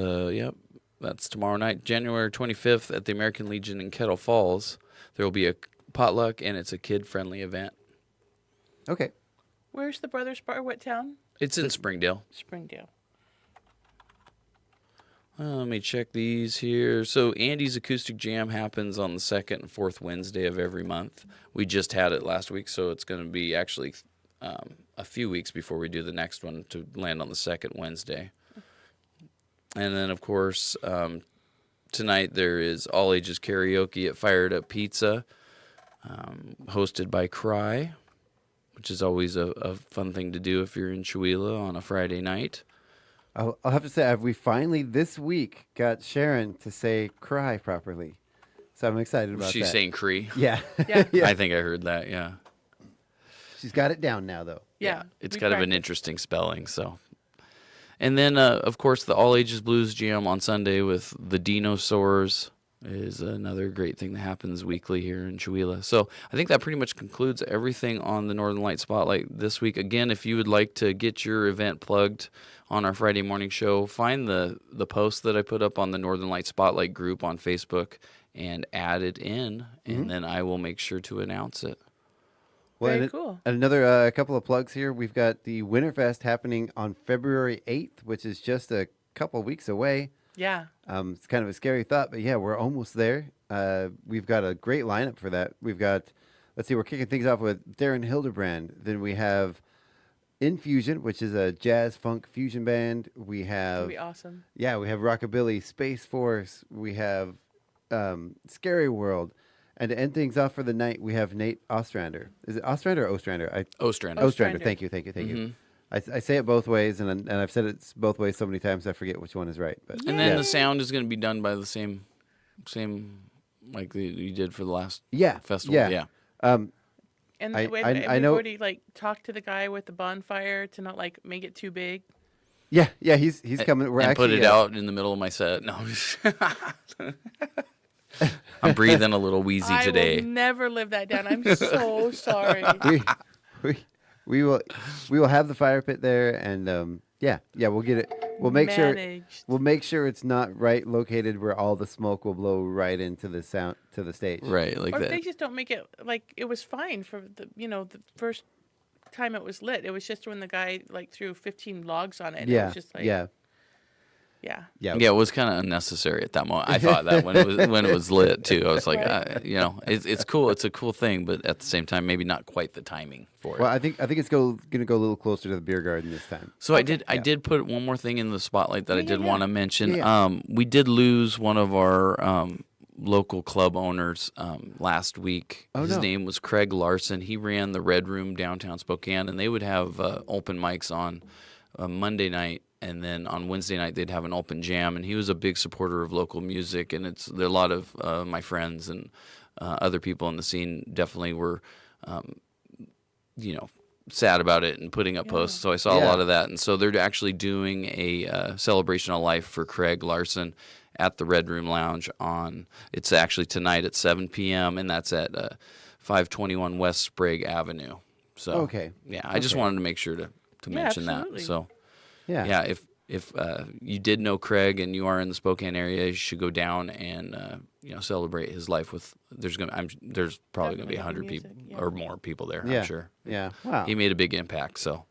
S6: that's tomorrow night, January 25th at the American Legion in Kettle Falls. There will be a potluck, and it's a kid-friendly event.
S5: Okay.
S7: Where's the Brothers Bar? What town?
S6: It's in Springdale.
S7: Springdale.
S6: Let me check these here. So Andy's Acoustic Jam happens on the 2nd and 4th Wednesday of every month. We just had it last week, so it's going to be actually a few weeks before we do the next one to land on the 2nd Wednesday. And then, of course, tonight there is all ages karaoke at Fired Up Pizza, hosted by Cry, which is always a fun thing to do if you're in Chewelah on a Friday night.
S5: I'll have to say, we finally this week got Sharon to say cry properly. So I'm excited about that.
S6: She's saying Cree.
S5: Yeah.
S7: Yeah.
S5: Yeah.
S6: I think I heard that, yeah.
S5: She's got it down now, though.
S7: Yeah.
S6: It's
S7: we
S6: kind of an
S7: practiced.
S6: interesting spelling, so. And then, of course, the All Ages Blues Jam on Sunday with the Dinosaurs is another great thing that happens weekly here in Chewelah. So I think that pretty much concludes everything on the Northern Light Spotlight this week. Again, if you would like to get your event plugged on our Friday morning show, find the post that I put up on the Northern Light Spotlight group on Facebook and add it in, and then I will make sure to announce it.
S5: Well,
S7: Very
S5: and
S7: cool.
S5: Another couple of plugs here. We've got the Winterfest happening on February 8th, which is just a couple weeks away.
S7: Yeah.
S5: It's kind of a scary thought, but yeah, we're almost there. We've got a great lineup for that. We've got, let's see, we're kicking things off with Darren Hildebrand. Then we have Infusion, which is a jazz funk fusion band. We have,
S7: That'd be awesome.
S5: yeah, we have Rockabilly, Space Force. We have Scary World. And to end things off for the night, we have Nate Ostrander. Is it Ostrander or Ostrander?
S6: Ostrander.
S5: Ostrander.
S7: Ostrander.
S5: Thank you. I say it both ways, and I've said it both ways so many times I forget which one is right. But
S6: And then
S5: yeah.
S6: the sound is going to be done by the same like you did for the last festival.
S5: Yeah.
S7: And
S5: I-
S7: wait,
S5: I
S7: we've
S5: know-
S7: already like talked to the guy with the bonfire to not like make it too big.
S5: Yeah, he's coming. We're
S6: and
S5: actually
S6: put it out in the middle of my set. No, I'm breathing a little wheezy today.
S7: I will never live that down. I'm so sorry.
S5: We will have the fire pit there, and we'll get it. We'll make sure it's not right located where all the smoke will blow right into the stage.
S6: Right, like
S7: Or if
S6: that.
S7: they just don't make it like it was fine for the first time it was lit. It was just when the guy like threw 15 logs on it. It
S5: Yeah,
S7: was just like
S5: yeah.
S6: Yeah, it was kind of unnecessary at that moment. I thought that when it was lit too. I was like, it's cool. It's a cool thing, but at the same time, maybe not quite the timing for it.
S5: Well, I think it's going to go a little closer to the beer garden this time.
S6: So I did put one more thing in the spotlight that I did want to mention.
S5: Yeah.
S6: We did lose one of our local club owners last week. His name was Craig Larson. He ran the Red Room downtown Spokane, and they would have open mics on Monday night. And then on Wednesday night, they'd have an open jam. And he was a big supporter of local music. And there are a lot of my friends and other people in the scene definitely were, sad about it and putting up posts. So I saw a lot of that. And so they're actually doing a celebration of life for Craig Larson at the Red Room Lounge it's actually tonight at 7 p.m. And that's at 521 West Sprague Avenue. So,
S5: Okay.
S6: Yeah, I just wanted to make sure to mention
S7: absolutely.
S6: that. So.
S5: Yeah.
S6: If you did know Craig and you are in the Spokane area, you should go down and celebrate his life with. There's probably going to be 100 people or more people there.
S5: Yeah.
S6: I'm sure.
S5: Yeah. Wow.
S6: He made a big impact. So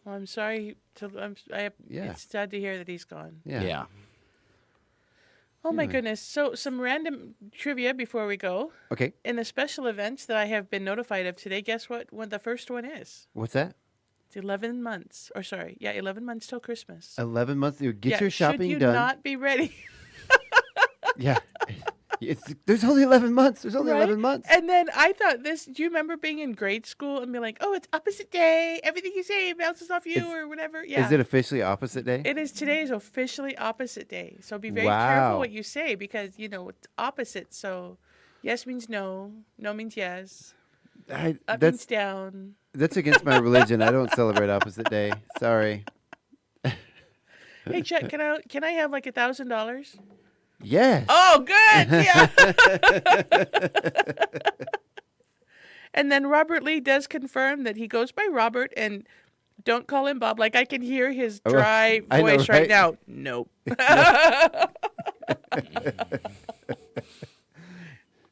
S7: Well, I'm sorry. It's sad to hear that he's gone.
S6: yeah.
S7: Oh my goodness. So some random trivia before we go.
S5: Okay.
S7: In the special events that I have been notified of today, guess what the first one is?
S5: What's that?
S7: It's 11 months. 11 months till Christmas.
S5: 11 months. Get your shopping
S7: should you
S5: done.
S7: not be ready?
S5: Yeah. There's only 11 months. There's only
S7: Right?
S5: 11 months.
S7: And then I thought do you remember being in grade school and being like, oh, it's opposite day. Everything you say bounces off you or whatever. Yeah.
S5: Is it officially opposite day?
S7: It is. Today is officially opposite day. So be very
S5: Wow.
S7: careful what you say because, it's opposite. So yes means no. No means yes. Up means down.
S5: That's against my religion. I don't celebrate opposite day. Sorry.
S7: Hey, Chuck, can I have like $1,000?
S5: Yes.
S7: Oh, good. Yeah. And then Robert Lee does confirm that he goes by Robert and don't call him Bob. Like I can hear his dry
S5: I know,
S7: voice right
S5: right?
S7: now. Nope.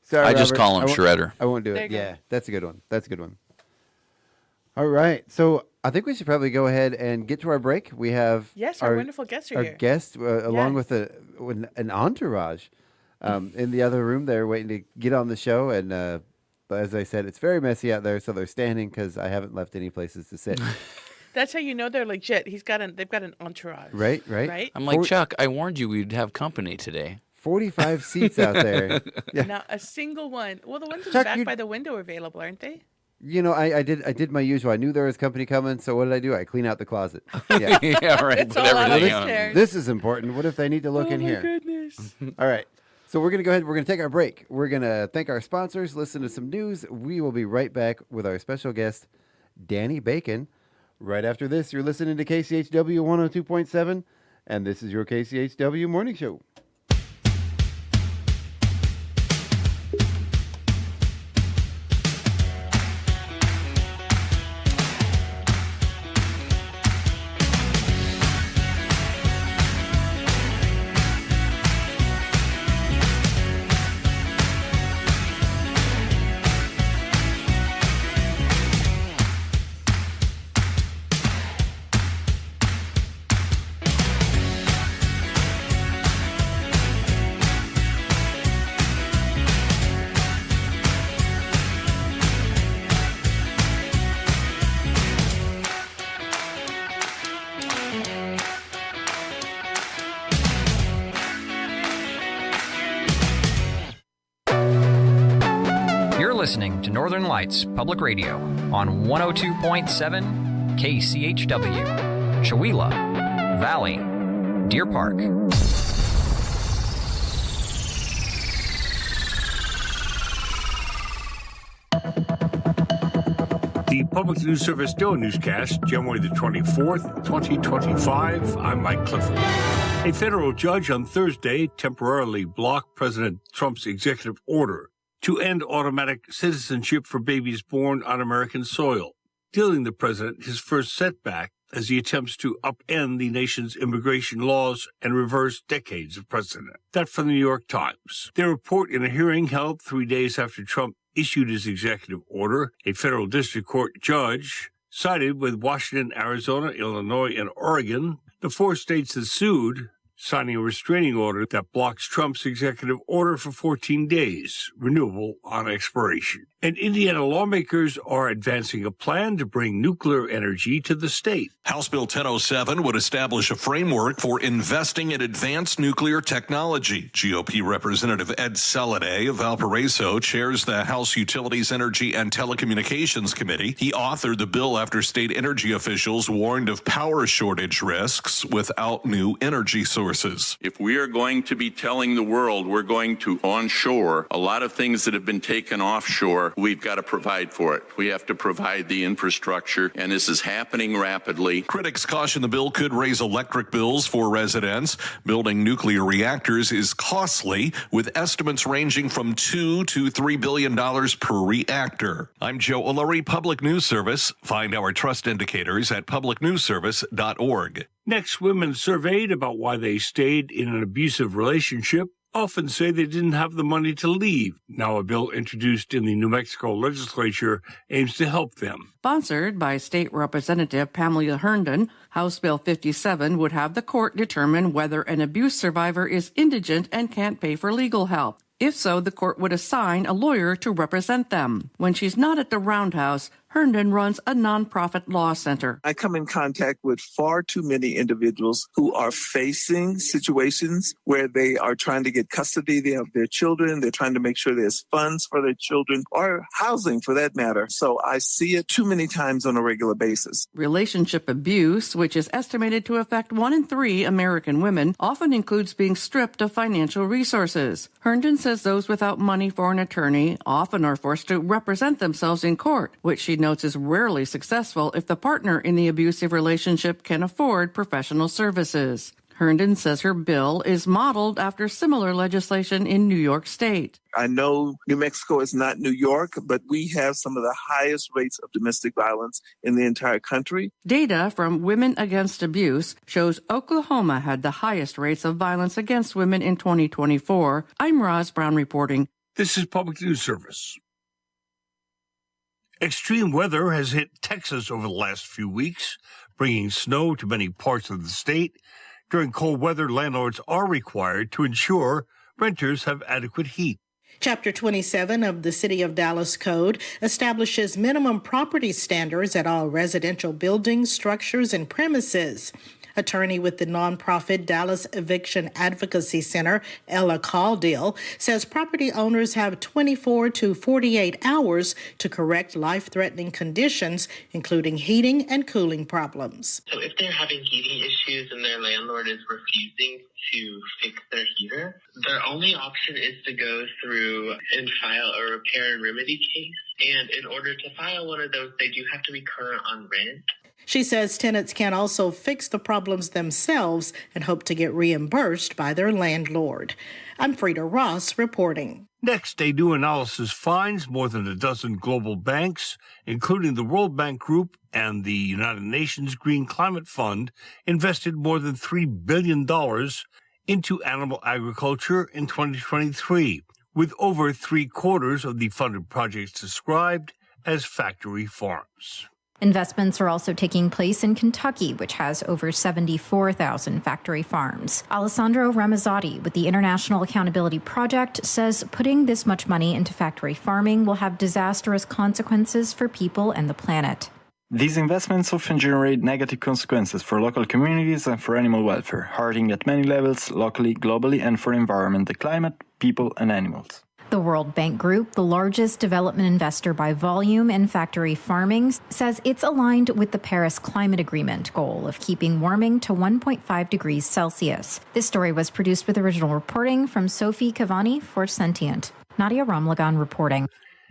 S5: Sorry,
S6: I just
S5: Robert.
S6: call him
S5: won't-
S6: Shredder.
S5: I won't do
S7: There
S5: it.
S7: you go.
S5: Yeah, that's a good one. All right. So I think we should probably go ahead and get to our break. We have
S7: Yes, our wonderful guests are
S5: our
S7: here.
S5: guest along
S7: Yes.
S5: with an entourage in the other room there waiting to get on the show. And but as I said, it's very messy out there, so they're standing because I haven't left any places to sit.
S7: That's how you know they're legit. They've got an entourage.
S5: Right.
S7: Right?
S6: I'm like, Chuck, I warned you we'd have company today.
S5: 45 seats out there. Yeah.
S7: Not a single one. Well, the ones in
S5: Chuck,
S7: the back
S5: you-
S7: by the window are available, aren't they?
S5: I did my usual. I knew there was company coming, so what did I do? I clean out the closet. Yeah,
S6: Yeah, right.
S7: It's
S6: Put
S7: all out
S6: everything
S7: of
S6: on.
S7: there.
S5: This is important. What if they need to look in here?
S7: Goodness.
S5: All right. So we're going to go ahead. We're going to take our break. We're going to thank our sponsors, listen to some news. We will be right back with our special guest, Dani Bacon. Right after this, you're listening to KCHW 102.7, and this is your KCHW Morning Show.
S8: Listening to Northern Lights Public Radio on 102.7 KCHW, Chewelah Valley, Deer Park.
S9: The Public News Service Daily Newscast, January the 24th, 2025. I'm Mike Clifford. A federal judge on Thursday temporarily blocked President Trump's executive order to end automatic citizenship for babies born on American soil, dealing the president his first setback as he attempts to upend the nation's immigration laws and reverse decades of precedent. That from the New York Times. They report in a hearing held 3 days after Trump issued his executive order, a federal district court judge sided with Washington, Arizona, Illinois, and Oregon, the 4 states that sued, signing a restraining order that blocks Trump's executive order for 14 days, renewable on expiration. And Indiana lawmakers are advancing a plan to bring nuclear energy to the state.
S10: House Bill 1007 would establish a framework for investing in advanced nuclear technology. GOP Representative Ed Sellade of Valparaiso chairs the House Utilities, Energy, and Telecommunications Committee. He authored the bill after state energy officials warned of power shortage risks without new energy sources.
S11: If we are going to be telling the world we're going to onshore a lot of things that have been taken offshore, we've got to provide for it. We have to provide the infrastructure, and this is happening rapidly.
S10: Critics caution the bill could raise electric bills for residents. Building nuclear reactors is costly, with estimates ranging from $2 to $3 billion per reactor. I'm Joe O'Leary, Public News Service. Find our trust indicators at publicnewsservice.org.
S9: Next, women surveyed about why they stayed in an abusive relationship often say they didn't have the money to leave. Now a bill introduced in the New Mexico legislature aims to help them.
S12: Sponsored by State Representative Pamela Herndon, House Bill 57 would have the court determine whether an abuse survivor is indigent and can't pay for legal help. If so, the court would assign a lawyer to represent them. When she's not at the Roundhouse, Herndon runs a nonprofit law center.
S13: I come in contact with far too many individuals who are facing situations where they are trying to get custody of their children. They're trying to make sure there's funds for their children or housing for that matter. So I see it too many times on a regular basis.
S12: Relationship abuse, which is estimated to affect 1 in 3 American women, often includes being stripped of financial resources. Herndon says those without money for an attorney often are forced to represent themselves in court, which she notes is rarely successful if the partner in the abusive relationship can afford professional services. Herndon says her bill is modeled after similar legislation in New York State.
S13: I know New Mexico is not New York, but we have some of the highest rates of domestic violence in the entire country.
S12: Data from Women Against Abuse shows Oklahoma had the highest rates of violence against women in 2024. I'm Roz Brown reporting.
S9: This is Public News Service. Extreme weather has hit Texas over the last few weeks, bringing snow to many parts of the state. During cold weather, landlords are required to ensure renters have adequate heat.
S14: Chapter 27 of the City of Dallas Code establishes minimum property standards at all residential buildings, structures, and premises. Attorney with the nonprofit Dallas Eviction Advocacy Center, Ella Caudill, says property owners have 24 to 48 hours to correct life-threatening conditions, including heating and cooling problems.
S15: So if they're having heating issues and their landlord is refusing to fix their heater, their only option is to go through and file a repair and remedy case. And in order to file one of those, they do have to be current on rent.
S14: She says tenants can also fix the problems themselves and hope to get reimbursed by their landlord. I'm Frida Ross reporting.
S9: Next, a new analysis finds more than a dozen global banks, including the World Bank Group and the United Nations Green Climate Fund, invested more than $3 billion into animal agriculture in 2023, with over three-quarters of the funded projects described as factory farms.
S16: Investments are also taking place in Kentucky, which has over 74,000 factory farms. Alessandro Ramazzotti with the International Accountability Project says putting this much money into factory farming will have disastrous consequences for people and the planet.
S17: These investments often generate negative consequences for local communities and for animal welfare, hurting at many levels, locally, globally, and for environment, the climate, people, and animals.
S16: The World Bank Group, the largest development investor by volume in factory farming, says it's aligned with the Paris Climate Agreement goal of keeping warming to 1.5 degrees Celsius. This story was produced with original reporting from Sophie Cavani for Sentient. Nadia Ramlagan reporting.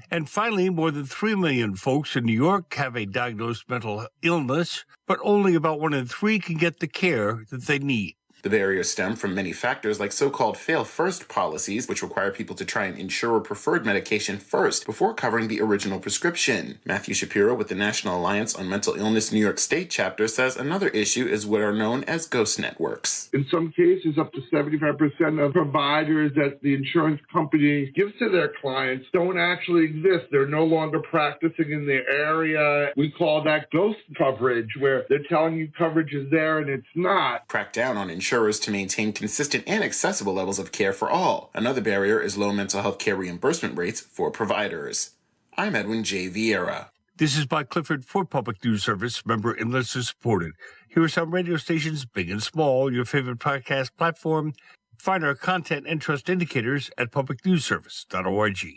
S9: And finally, more than 3 million folks in New York have a diagnosed mental illness, but only about 1 in 3 can get the care that they need.
S18: The barriers stem from many factors like so-called fail-first policies, which require people to try an insurer-preferred medication first before covering the original prescription. Matthew Shapiro with the National Alliance on Mental Illness New York State chapter says another issue is what are known as ghost networks.
S19: In some cases, up to 75% of providers that the insurance company gives to their clients don't actually exist. They're no longer practicing in the area. We call that ghost coverage, where they're telling you coverage is there and it's not.
S18: Crack down on insurers to maintain consistent and accessible levels of care for all. Another barrier is low mental health care reimbursement rates for providers. I'm Edwin J. Vieira.
S9: This is by Clifford for Public News Service, member and listener supported. Here are some radio stations, big and small, your favorite podcast platform. Find our content and trust indicators at publicnewsservice.org.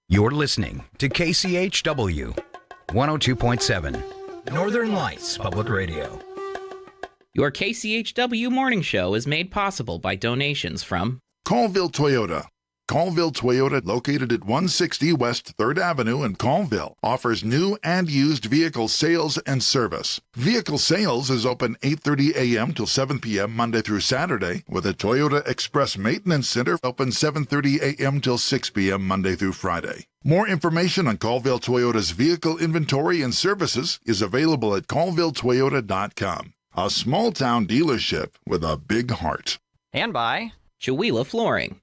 S1: You're listening to KCHW 102.7, Northern Lights Public Radio.
S2: Your KCHW morning show is made possible by donations from
S20: Colville Toyota. Colville Toyota, located at 160 West 3rd Avenue in Colville, offers new and used vehicle sales and service. Vehicle sales is open 8:30 a.m. till 7 p.m. Monday through Saturday, with a Toyota Express Maintenance Center open 7:30 a.m. till 6 p.m. Monday through Friday. More information on Colville Toyota's vehicle inventory and services is available at colvilletoyota.com. A small-town dealership with a big heart.
S2: And by Chihuahua Flooring.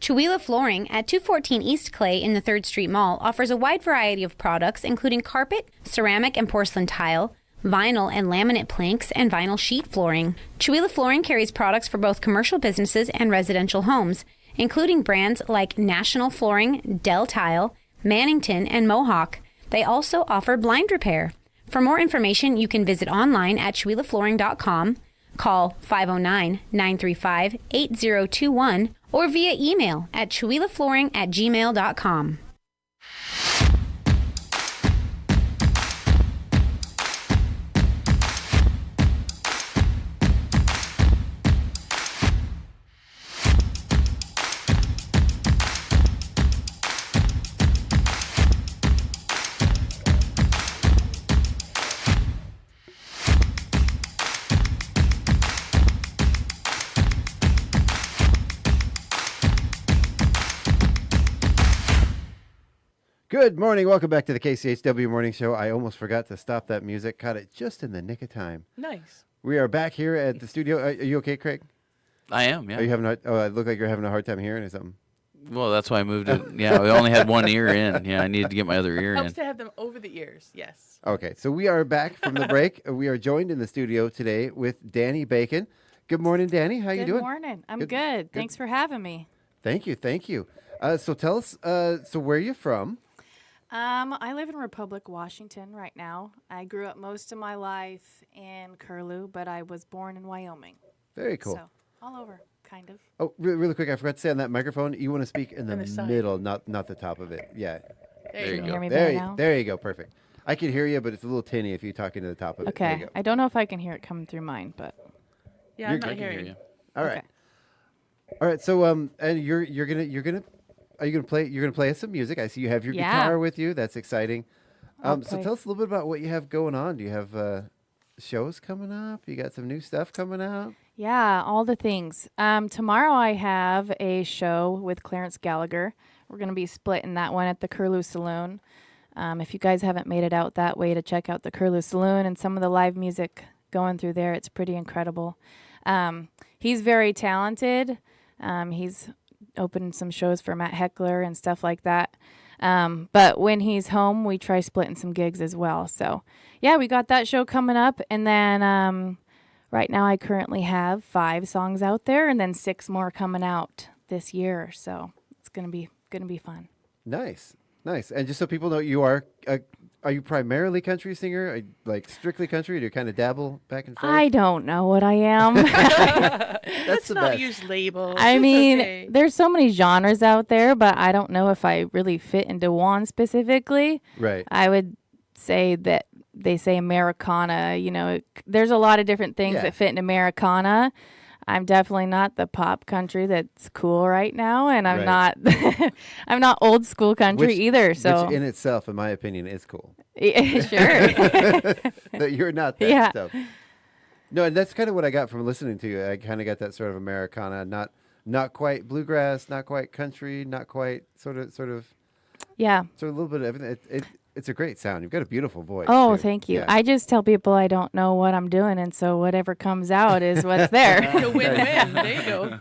S3: Chihuahua Flooring at 214 East Clay in the 3rd Street Mall offers a wide variety of products, including carpet, ceramic and porcelain tile, vinyl and laminate planks, and vinyl sheet flooring. Chihuahua Flooring carries products for both commercial businesses and residential homes, including brands like National Flooring, Dell Tile, Mannington, and Mohawk. They also offer blind repair. For more information, you can visit online at chihuahuaflooring.com, call 509-935-8021, or via email at chihuahuaflooring@gmail.com.
S5: Good morning. Welcome back to the KCHW Morning Show. I almost forgot to stop that music. Caught it just in the nick of time.
S7: Nice.
S5: We are back here at the studio. Are you okay, Craig?
S6: I am, yeah.
S5: Are you having it looked like you're having a hard time hearing or something.
S6: Well, that's why I moved it. Yeah, we only had one ear in. Yeah, I needed to get my other ear
S7: Helps
S6: in.
S7: to have them over the ears, yes.
S5: Okay, so we are back from the break. We are joined in the studio today with Dani Bacon. Good morning, Dani. How you doing?
S21: Good morning. I'm good. Thanks for having me.
S5: Thank you. So tell us, so where are you from?
S21: I live in Republic, Washington right now. I grew up most of my life in Curlew, but I was born in Wyoming.
S5: Very cool.
S21: So all over, kind of.
S5: Oh, really quick, I forgot to say on that microphone, you want to speak in the
S21: side.
S5: middle, not the top of it. Yeah.
S21: There you go. Hear me
S5: there,
S21: better now?
S5: there you go. Perfect. I can hear you, but it's a little tinny if you talk into the top of it. There you
S21: Okay.
S5: go.
S21: I don't know if I can hear it coming through mine, but
S7: Yeah, I'm not hearing you.
S5: All right.
S21: Okay.
S5: All right. So and you're gonna play us some music. I see you have your
S21: Yeah.
S5: guitar with you. That's exciting.
S21: I'll
S5: So
S21: play.
S5: tell us a little bit about what you have going on. Do you have shows coming up? You got some new stuff coming out?
S21: yeah, all the things. Tomorrow I have a show with Clarence Gallagher. We're going to be splitting that one at the Curlew Saloon. If you guys haven't made it out that way to check out the Curlew Saloon and some of the live music going through there, it's pretty incredible. He's very talented. He's opened some shows for Matt Heckler and stuff like that. But when he's home, we try splitting some gigs as well. So, yeah, we got that show coming up. And then right now I currently have 5 songs out there and then 6 more coming out this year. So it's going to be fun.
S5: Nice. And just so people know, you are you primarily country singer? Are you, like strictly country? Or do you kind of dabble back and forth?
S21: I don't know what I am.
S5: That's the
S7: Not
S5: best.
S7: use labels.
S21: I
S7: It's
S21: mean,
S7: okay.
S21: there's so many genres out there, but I don't know if I really fit into one specifically.
S5: Right.
S21: I would say that they say Americana, there's a lot of different things
S5: Yeah.
S21: that fit in Americana. I'm definitely not the pop country that's cool right now, and I'm
S5: Right.
S21: not I'm not old school country either. So
S5: which in itself, in my opinion, is cool.
S21: Yeah, sure.
S5: That you're not that
S21: Yeah.
S5: stuff. No, and that's kind of what I got from listening to you. I kind of got that sort of Americana, not quite bluegrass, not quite country, not quite sort of
S21: yeah.
S5: a little bit of everything. It's a great sound. You've got a beautiful voice.
S21: Oh,
S5: too.
S21: thank you.
S5: Yeah.
S21: I just tell people I don't know what I'm doing, and so whatever comes out is what's there.
S7: It's a win-win. There you go.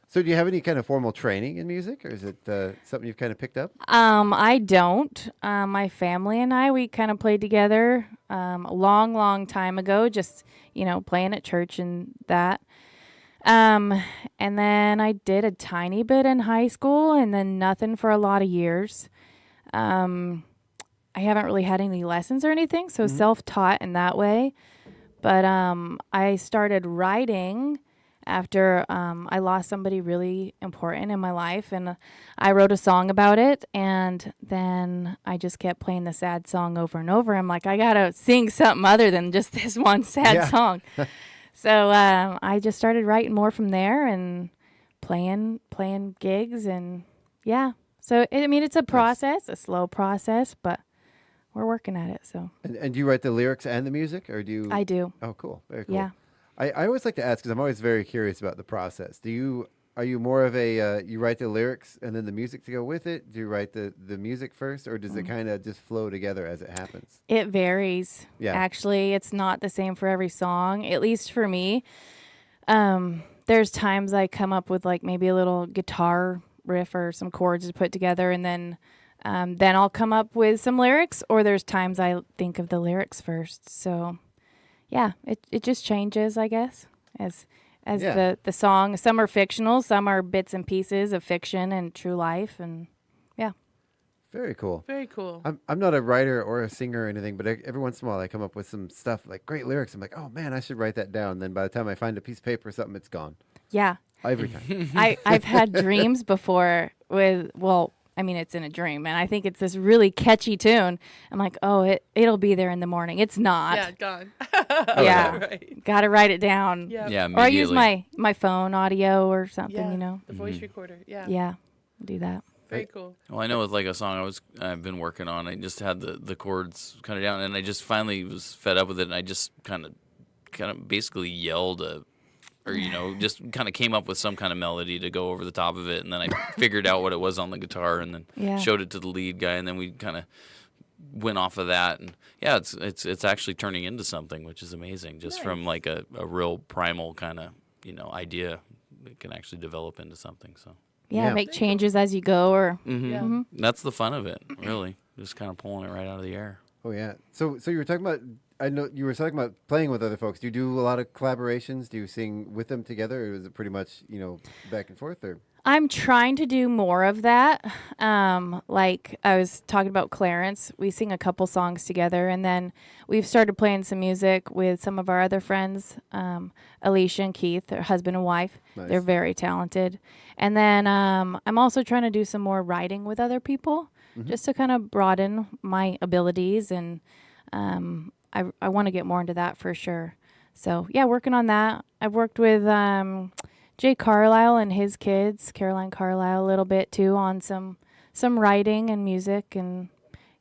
S5: So do you have any kind of formal training in music, or is it something you've kind of picked up?
S21: I don't. My family and I, we kind of played together a long time ago, just, playing at church and that. And then I did a tiny bit in high school and then nothing for a lot of years. I haven't really had any lessons or anything, so self-taught in that way. But I started writing after I lost somebody really important in my life, and I wrote a song about it, and then I just kept playing the sad song over and over. I'm like, I gotta sing something other than just this one sad song. So I just started writing more from there and playing gigs, and yeah. So it's a process, a slow process, but we're working at it. So.
S5: And do you write the lyrics and the music, or do you?
S21: I do.
S5: Oh, cool. Very cool.
S21: Yeah.
S5: I always like to ask because I'm always very curious about the process. Are you more of a you write the lyrics and then the music to go with it? Do you write the music first, or does it kind of just flow together as it happens?
S21: It varies.
S5: Yeah.
S21: Actually, it's not the same for every song, at least for me. There's times I come up with like maybe a little guitar riff or some chords to put together, and then I'll come up with some lyrics, or there's times I think of the lyrics first. So yeah, it just changes, I guess, as the song. Some are fictional, some are bits and pieces of fiction and true life, and yeah.
S5: Very cool.
S7: Very cool.
S5: I'm not a writer or a singer or anything, but every once in a while I come up with some stuff like great lyrics. I'm like, oh man, I should write that down. Then by the time I find a piece of paper or something, it's gone.
S21: Yeah.
S5: Every time.
S21: I've had dreams before it's in a dream, and I think it's this really catchy tune. I'm like, oh, it'll be there in the morning. It's not.
S7: Yeah, gone.
S21: Yeah,
S7: Right.
S21: Got to write it down.
S7: Yeah.
S21: Or I use my phone audio or something,
S7: The voice recorder. Yeah.
S21: Yeah, do that.
S7: Very cool.
S6: Well, I know with like a song I've been working on, I just had the chords kind of down, and I just finally was fed up with it, and I just kind of basically yelled just kind of came up with some kind of melody to go over the top of it, and then I figured out what it was on the guitar, and then showed it to the lead guy, and then we kind of went off of that, and yeah, it's actually turning into something, which is amazing. Just from like a real primal kind of idea, it can actually develop into something. So
S21: make changes as you go, or
S6: that's the fun of it, really, just kind of pulling it right out of the air.
S5: Oh yeah. So you were talking about. I know you were talking about playing with other folks. Do you do a lot of collaborations? Do you sing with them together, or is it pretty much back and forth? Or
S21: I'm trying to do more of that. Like I was talking about Clarence, we sing a couple songs together, and then we've started playing some music with some of our other friends, Alicia and Keith, their husband and wife.
S5: Nice.
S21: They're very talented. And then I'm also trying to do some more writing with other people, just to kind of broaden my abilities, and I want to get more into that for sure. So yeah, working on that. I've worked with Jay Carlisle and his kids, Caroline Carlisle, a little bit too, on some writing and music, and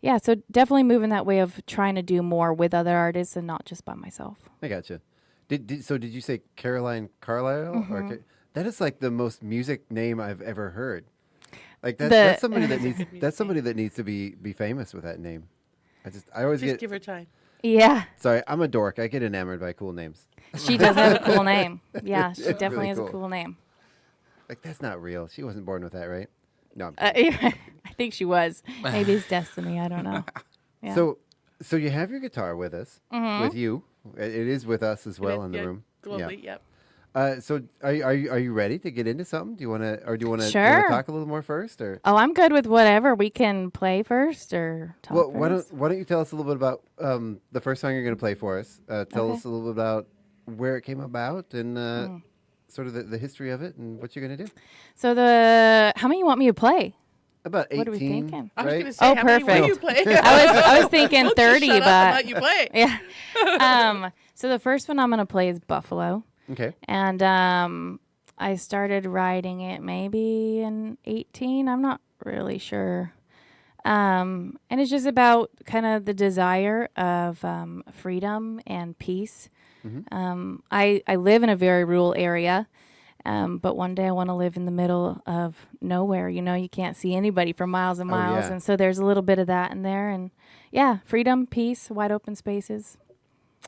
S21: yeah, so definitely moving that way of trying to do more with other artists and not just by myself.
S5: I gotcha. Did you say Caroline Carlisle?
S21: Mhm.
S5: That is like the most music name I've ever heard. Like that's somebody that needs to be famous with that name. I always
S7: Just
S5: get.
S7: give her time.
S21: Yeah.
S5: Sorry, I'm a dork. I get enamored by cool names.
S21: She does have a cool name. Yeah, she
S5: It's
S21: definitely
S5: really
S21: has
S5: cool.
S21: a cool name.
S5: Like that's not real. She wasn't born with that, right? No.
S21: I think she was. Maybe it's destiny. I don't know. Yeah.
S5: So you have your guitar with us,
S21: Mhm.
S5: with you. It is with us as well in the
S7: Yeah,
S5: room.
S7: globally, yep.
S5: So are you ready to get into something? Do you want to
S21: Sure.
S5: talk a little more first, or?
S21: Oh, I'm good with whatever. We can play first or talk
S5: Well,
S21: first.
S5: why don't you tell us a little bit about the first song you're going to play for us? Tell
S21: Okay.
S5: us a little bit about where it came about and sort of the history of it and what you're going to do.
S21: So how many you want me to play?
S5: About 18,
S21: What are we thinking?
S7: I was
S5: right?
S7: going to say,
S21: Oh,
S7: how many
S21: perfect.
S7: will you play?
S21: I was thinking
S7: Don't just
S21: 30,
S7: shut up and let
S21: but
S7: you play.
S21: yeah. So the first one I'm gonna play is Buffalo.
S5: Okay.
S21: And I started writing it maybe in 18. I'm not really sure. And it's just about kind of the desire of freedom and peace. I live in a very rural area. But one day I want to live in the middle of nowhere. You know, you can't see anybody for miles and miles.
S5: yeah.
S21: And so there's a little bit of that in there. And yeah, freedom, peace, wide open spaces.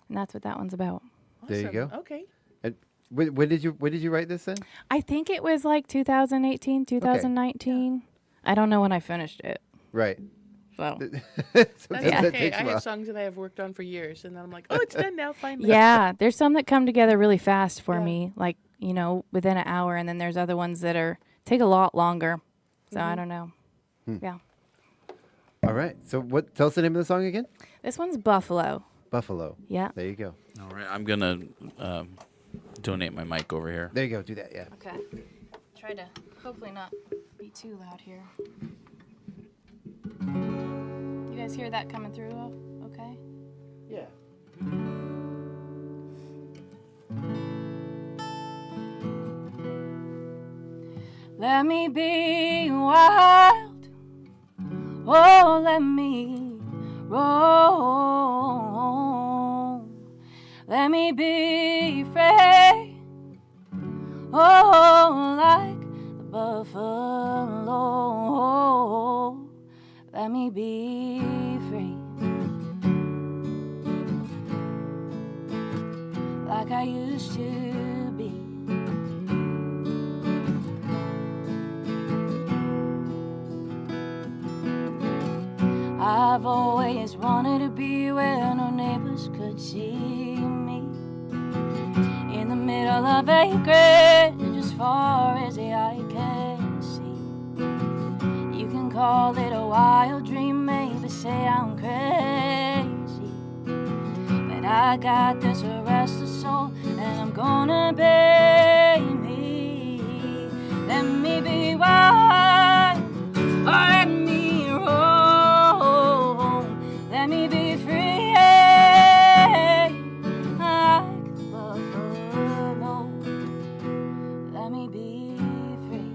S21: And that's what that one's about.
S5: There you go.
S7: Okay.
S5: And when did you write this then?
S21: I think it was like 2018, 2019. I don't know when I finished it.
S5: Right.
S21: So.
S7: That's
S5: that
S7: okay.
S5: takes a
S7: I
S5: while.
S7: have songs that I have worked on for years, and then I'm like, oh, it's done now, finally.
S21: Yeah, there's some that come together really fast for me, like, you know, within an hour. And then there's other ones that take a lot longer. So I don't know. Yeah.
S5: All right. So tell us the name of the song again?
S21: This one's Buffalo.
S5: Buffalo.
S21: Yeah.
S5: There you go.
S6: All right, I'm gonna donate my mic over here.
S5: There you go. Do that. Yeah.
S21: Okay. Try to hopefully not be too loud here. You guys hear that coming through okay?
S5: Yeah.
S21: Let me be wild. Oh, let me roam. Let me be free. Oh, like the buffalo. Let me be free. Like I used to be. I've always wanted to be where no neighbors could see me. In the middle of acreage, as far as the eye can see. You can call it a wild dream, maybe say I'm crazy. But I got this restless soul, and I'm gonna be me. Let me be wild, or let me roam. Let me be free, like the buffalo. Let me be free,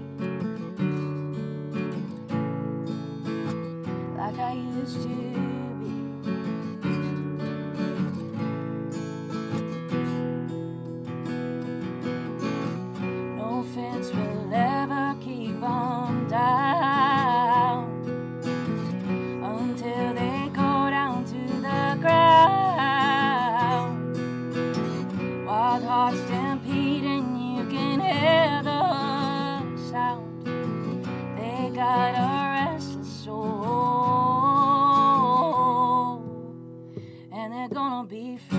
S21: like I used to be. No fence will ever keep 'em down until they go down to the ground. Wild hearts stampeding, you can hear the sound. They got a restless soul, and they're gonna be free.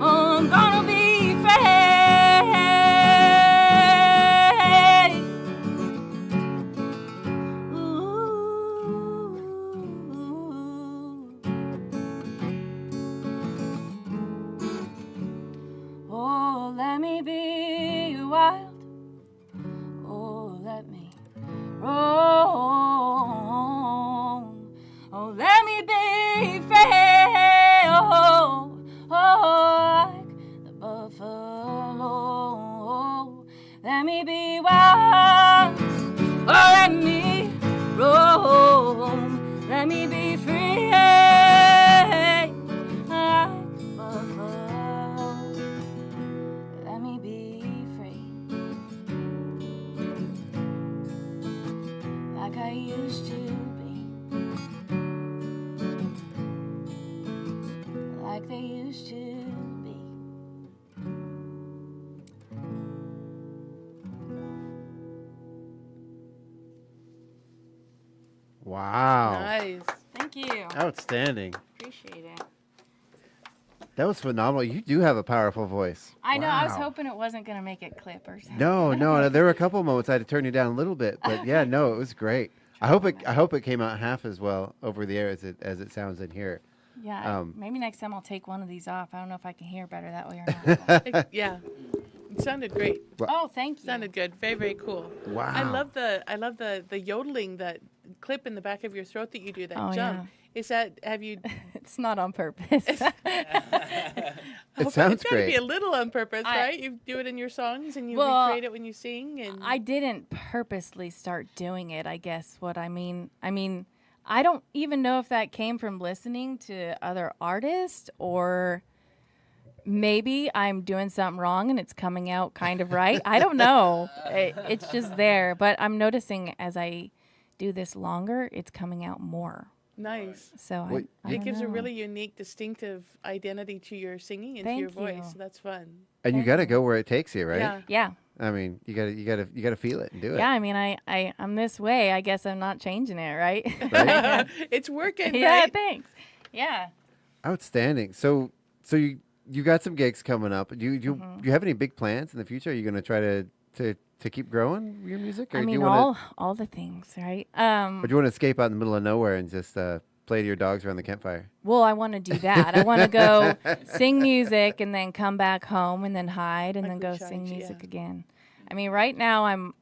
S21: Oh, I'm gonna be free. me free, oh, like the buffalo. Let me be wild, or let me roam. Let me be free, like buffalo. Let me be free, like I used to be, like they used to be.
S5: Wow.
S7: Nice.
S21: Thank you.
S5: Outstanding.
S21: Appreciate it.
S5: That was phenomenal. You do have a powerful voice.
S21: I know. I was
S5: Wow.
S21: hoping it wasn't going to make it clip or something.
S5: No. There were a couple of moments I had to turn you down a little bit, but yeah, no, it was great. I hope it came out half as well over the air as it sounds in here.
S21: Yeah. Maybe next time I'll take one of these off. I don't know if I can hear better that way or not.
S7: Yeah. It sounded great.
S21: Oh, thank you.
S7: Sounded good. Very, very cool.
S5: Wow.
S7: I love the yodeling, that clip in the back of your throat that you do, that
S21: Oh,
S7: jump.
S21: yeah.
S7: Is that, have you?
S21: It's not on purpose.
S5: It sounds
S7: It's got to
S5: great.
S7: be a little on purpose, right? You do it in your songs and you recreate it when you sing. And
S21: I didn't purposely start doing it, I guess what I mean. I don't even know if that came from listening to other artists, or maybe I'm doing something wrong and it's coming out kind of right. I don't know. It's just there. But I'm noticing as I do this longer, it's coming out more.
S7: Nice.
S21: So
S7: it gives
S21: know.
S7: a really unique, distinctive identity to your singing and to your voice. So that's fun.
S5: And you got to go where it takes you, right?
S7: Yeah.
S21: Yeah.
S5: I mean, you got to feel it and do it.
S21: Yeah, I mean, I'm this way. I guess I'm not changing it, right?
S5: Right?
S7: It's working,
S21: Yeah,
S7: right?
S21: thanks. Yeah.
S5: Outstanding. So you got some gigs coming up. Do you have any big plans in the future? Are you going to try to keep growing your music? Or
S21: I
S5: do
S21: mean,
S5: you wanna,
S21: all the things, right?
S5: or do you want to escape out in the middle of nowhere and just play to your dogs around the campfire?
S21: Well, I want to do that. I want to go sing music and then come back home and then hide and then go sing music again. I mean, right now I'm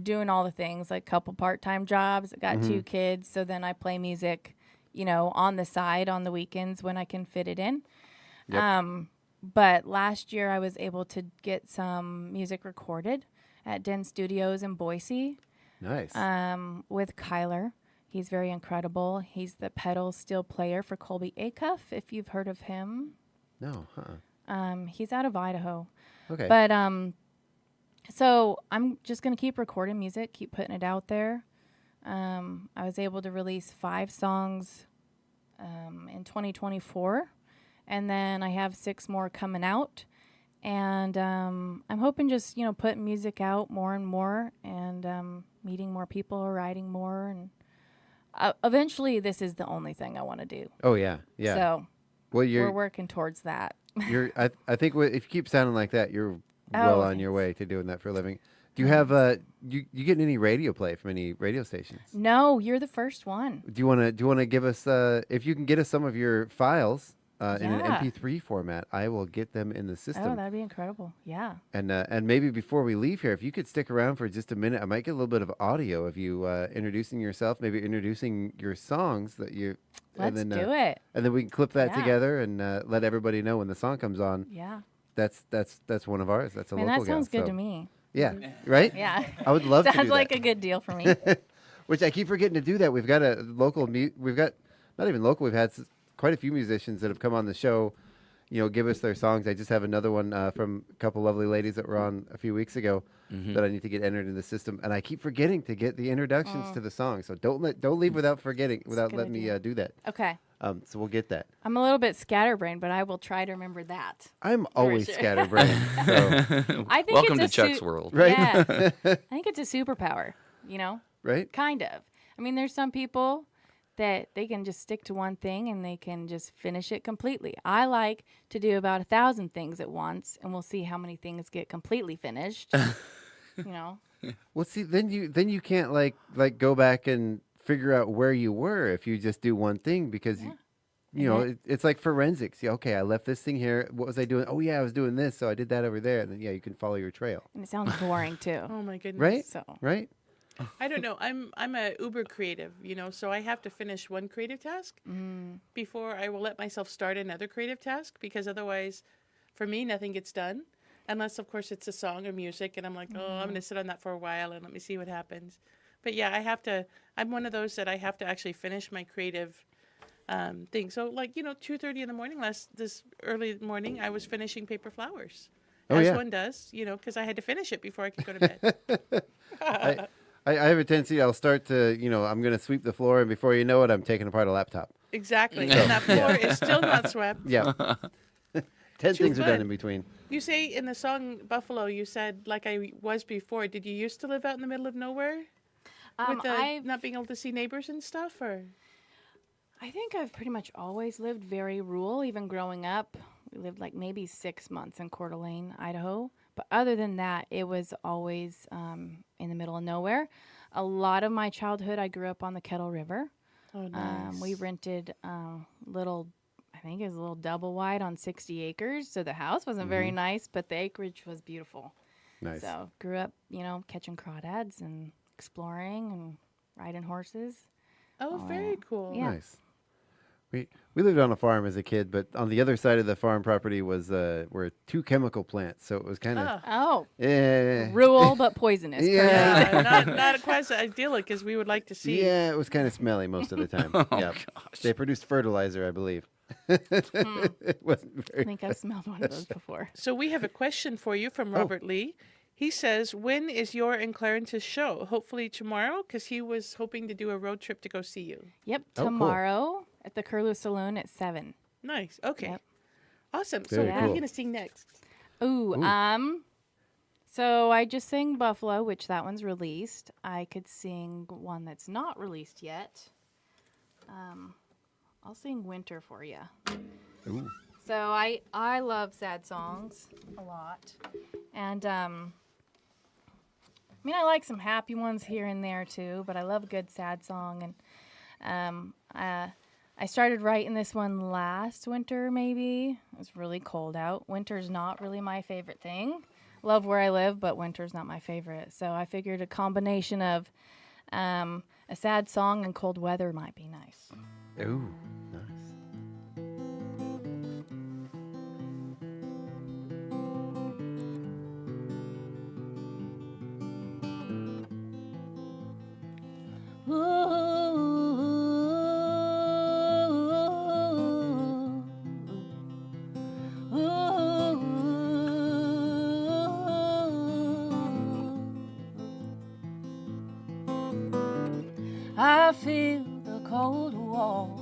S21: doing all the things, like a couple part-time jobs. I got 2 kids, so then I play music, on the side on the weekends when I can fit it in.
S5: Yep.
S21: But last year I was able to get some music recorded at Den Studios in Boise.
S5: Nice.
S21: With Kyler. He's very incredible. He's the pedal steel player for Colby Acuff, if you've heard of him.
S5: No,
S21: He's out of Idaho.
S5: Okay.
S21: But so I'm just going to keep recording music, keep putting it out there. I was able to release 5 songs in 2024, and then I have 6 more coming out. And I'm hoping just, putting music out more and more, and meeting more people, writing more, and eventually this is the only thing I want to do.
S5: Oh yeah.
S21: So
S5: well,
S21: we're working towards that.
S5: I think if you keep sounding like that, you're well on your way to doing that for a living. Do you have you getting any radio play from any radio stations?
S21: No, you're the first one.
S5: Do you want to give us if you can get us some of your files in an
S21: Yeah.
S5: MP3 format? I will get them in the system.
S21: Oh, that'd be incredible. Yeah.
S5: And maybe before we leave here, if you could stick around for just a minute, I might get a little bit of audio of you introducing yourself, maybe introducing your songs that you.
S21: Let's
S5: and then,
S21: do it.
S5: And then we can clip that
S21: Yeah.
S5: together and let everybody know when the song comes on.
S21: Yeah.
S5: That's one of ours. That's a
S21: Man,
S5: local
S21: that sounds
S5: gal,
S21: good
S5: so.
S21: to me.
S5: Yeah, right?
S21: Yeah.
S5: I would love to do
S21: Sounds like
S5: that.
S21: a good deal for me.
S5: Which I keep forgetting to do that. We've got a local, we've got, not even local, we've had quite a few musicians that have come on the show, give us their songs. I just have another one from a couple lovely ladies that were on a few weeks ago that I need to get entered in the system. And I keep forgetting to get the introductions to the song. So don't leave without forgetting, without letting me do that.
S21: Okay.
S5: So we'll get that.
S21: I'm a little bit scatterbrained, but I will try to remember that.
S5: I'm always
S21: sure.
S5: scatterbrained. So.
S21: I think
S6: Welcome
S21: it's
S6: to
S21: a
S6: Chuck's world.
S5: Right?
S21: Yeah. I think it's a superpower,
S5: Right?
S21: Kind of. I mean, there's some people that they can just stick to one thing and they can just finish it completely. I like to do about 1,000 things at once, and we'll see how many things get completely finished.
S5: Well, see, then you can't like go back and figure out where you were if you just do one thing because it's like forensics. Yeah, okay, I left this thing here. What was I doing? Oh yeah, I was doing this, so I did that over there, and then you can follow your trail.
S21: And it sounds boring too.
S7: Oh my goodness.
S5: Right?
S21: So
S5: Right?
S7: I don't know. I'm a uber creative, so I have to finish one creative task before I will let myself start another creative task, because otherwise, for me, nothing gets done. Unless, of course, it's a song or music, and I'm like, I'm going to sit on that for a while and let me see what happens. But yeah, I'm one of those that I have to actually finish my creative thing. So, 2:30 in the morning, this early morning, I was finishing paper flowers. One does, because I had to finish it before I could go to bed.
S5: I have a tendency, I'll start to, I'm going to sweep the floor, and before you know it, I'm taking apart a laptop.
S7: Exactly. And that floor is still not swept.
S5: Yeah. 10 things are done in between.
S7: You say in the song Buffalo, you said, like I was before, did you used to live out in the middle of nowhere? With not being able to see neighbors and stuff, or?
S21: I think I've pretty much always lived very rural, even growing up. We lived like maybe 6 months in Coeur d'Alene, Idaho. But other than that, it was always in the middle of nowhere. A lot of my childhood, I grew up on the Kettle River.
S7: Oh, nice.
S21: We rented I think it was a little double wide on 60 acres. So the house wasn't very nice, but the acreage was beautiful.
S5: Nice.
S21: So grew up, catching crawdads and exploring and riding horses.
S7: Oh, very cool.
S21: Yeah.
S5: Nice. We lived on a farm as a kid, but on the other side of the farm property were 2 chemical plants, so it was kind of
S21: rural but poisonous.
S5: Yeah,
S7: not quite idyllic as we would like to see.
S5: Yeah, it was kind of smelly most of the time. Gosh. They produced fertilizer, I believe. It wasn't very
S21: I think I've smelled one of those before.
S7: So we have a question for you from Robert Lee. He says, when is your and Clarence's show? Hopefully tomorrow, because he was hoping to do a road trip to go see you.
S21: Yep, tomorrow at the Curlew Saloon at 7.
S7: Nice. Okay.
S21: Yep.
S7: Awesome.
S5: Very
S7: So what are
S5: cool.
S7: you going to sing next?
S21: So I just sang Buffalo, which that one's released. I could sing one that's not released yet. I'll sing Winter for you.
S5: Ooh.
S21: So I love sad songs a lot. And I like some happy ones here and there too, but I love a good sad song. And I started writing this one last winter, maybe. It was really cold out. Winter's not really my favorite thing. Love where I live, but winter's not my favorite. So I figured a combination of a sad song and cold weather might be nice.
S5: Ooh, nice.
S4: I feel the cold walls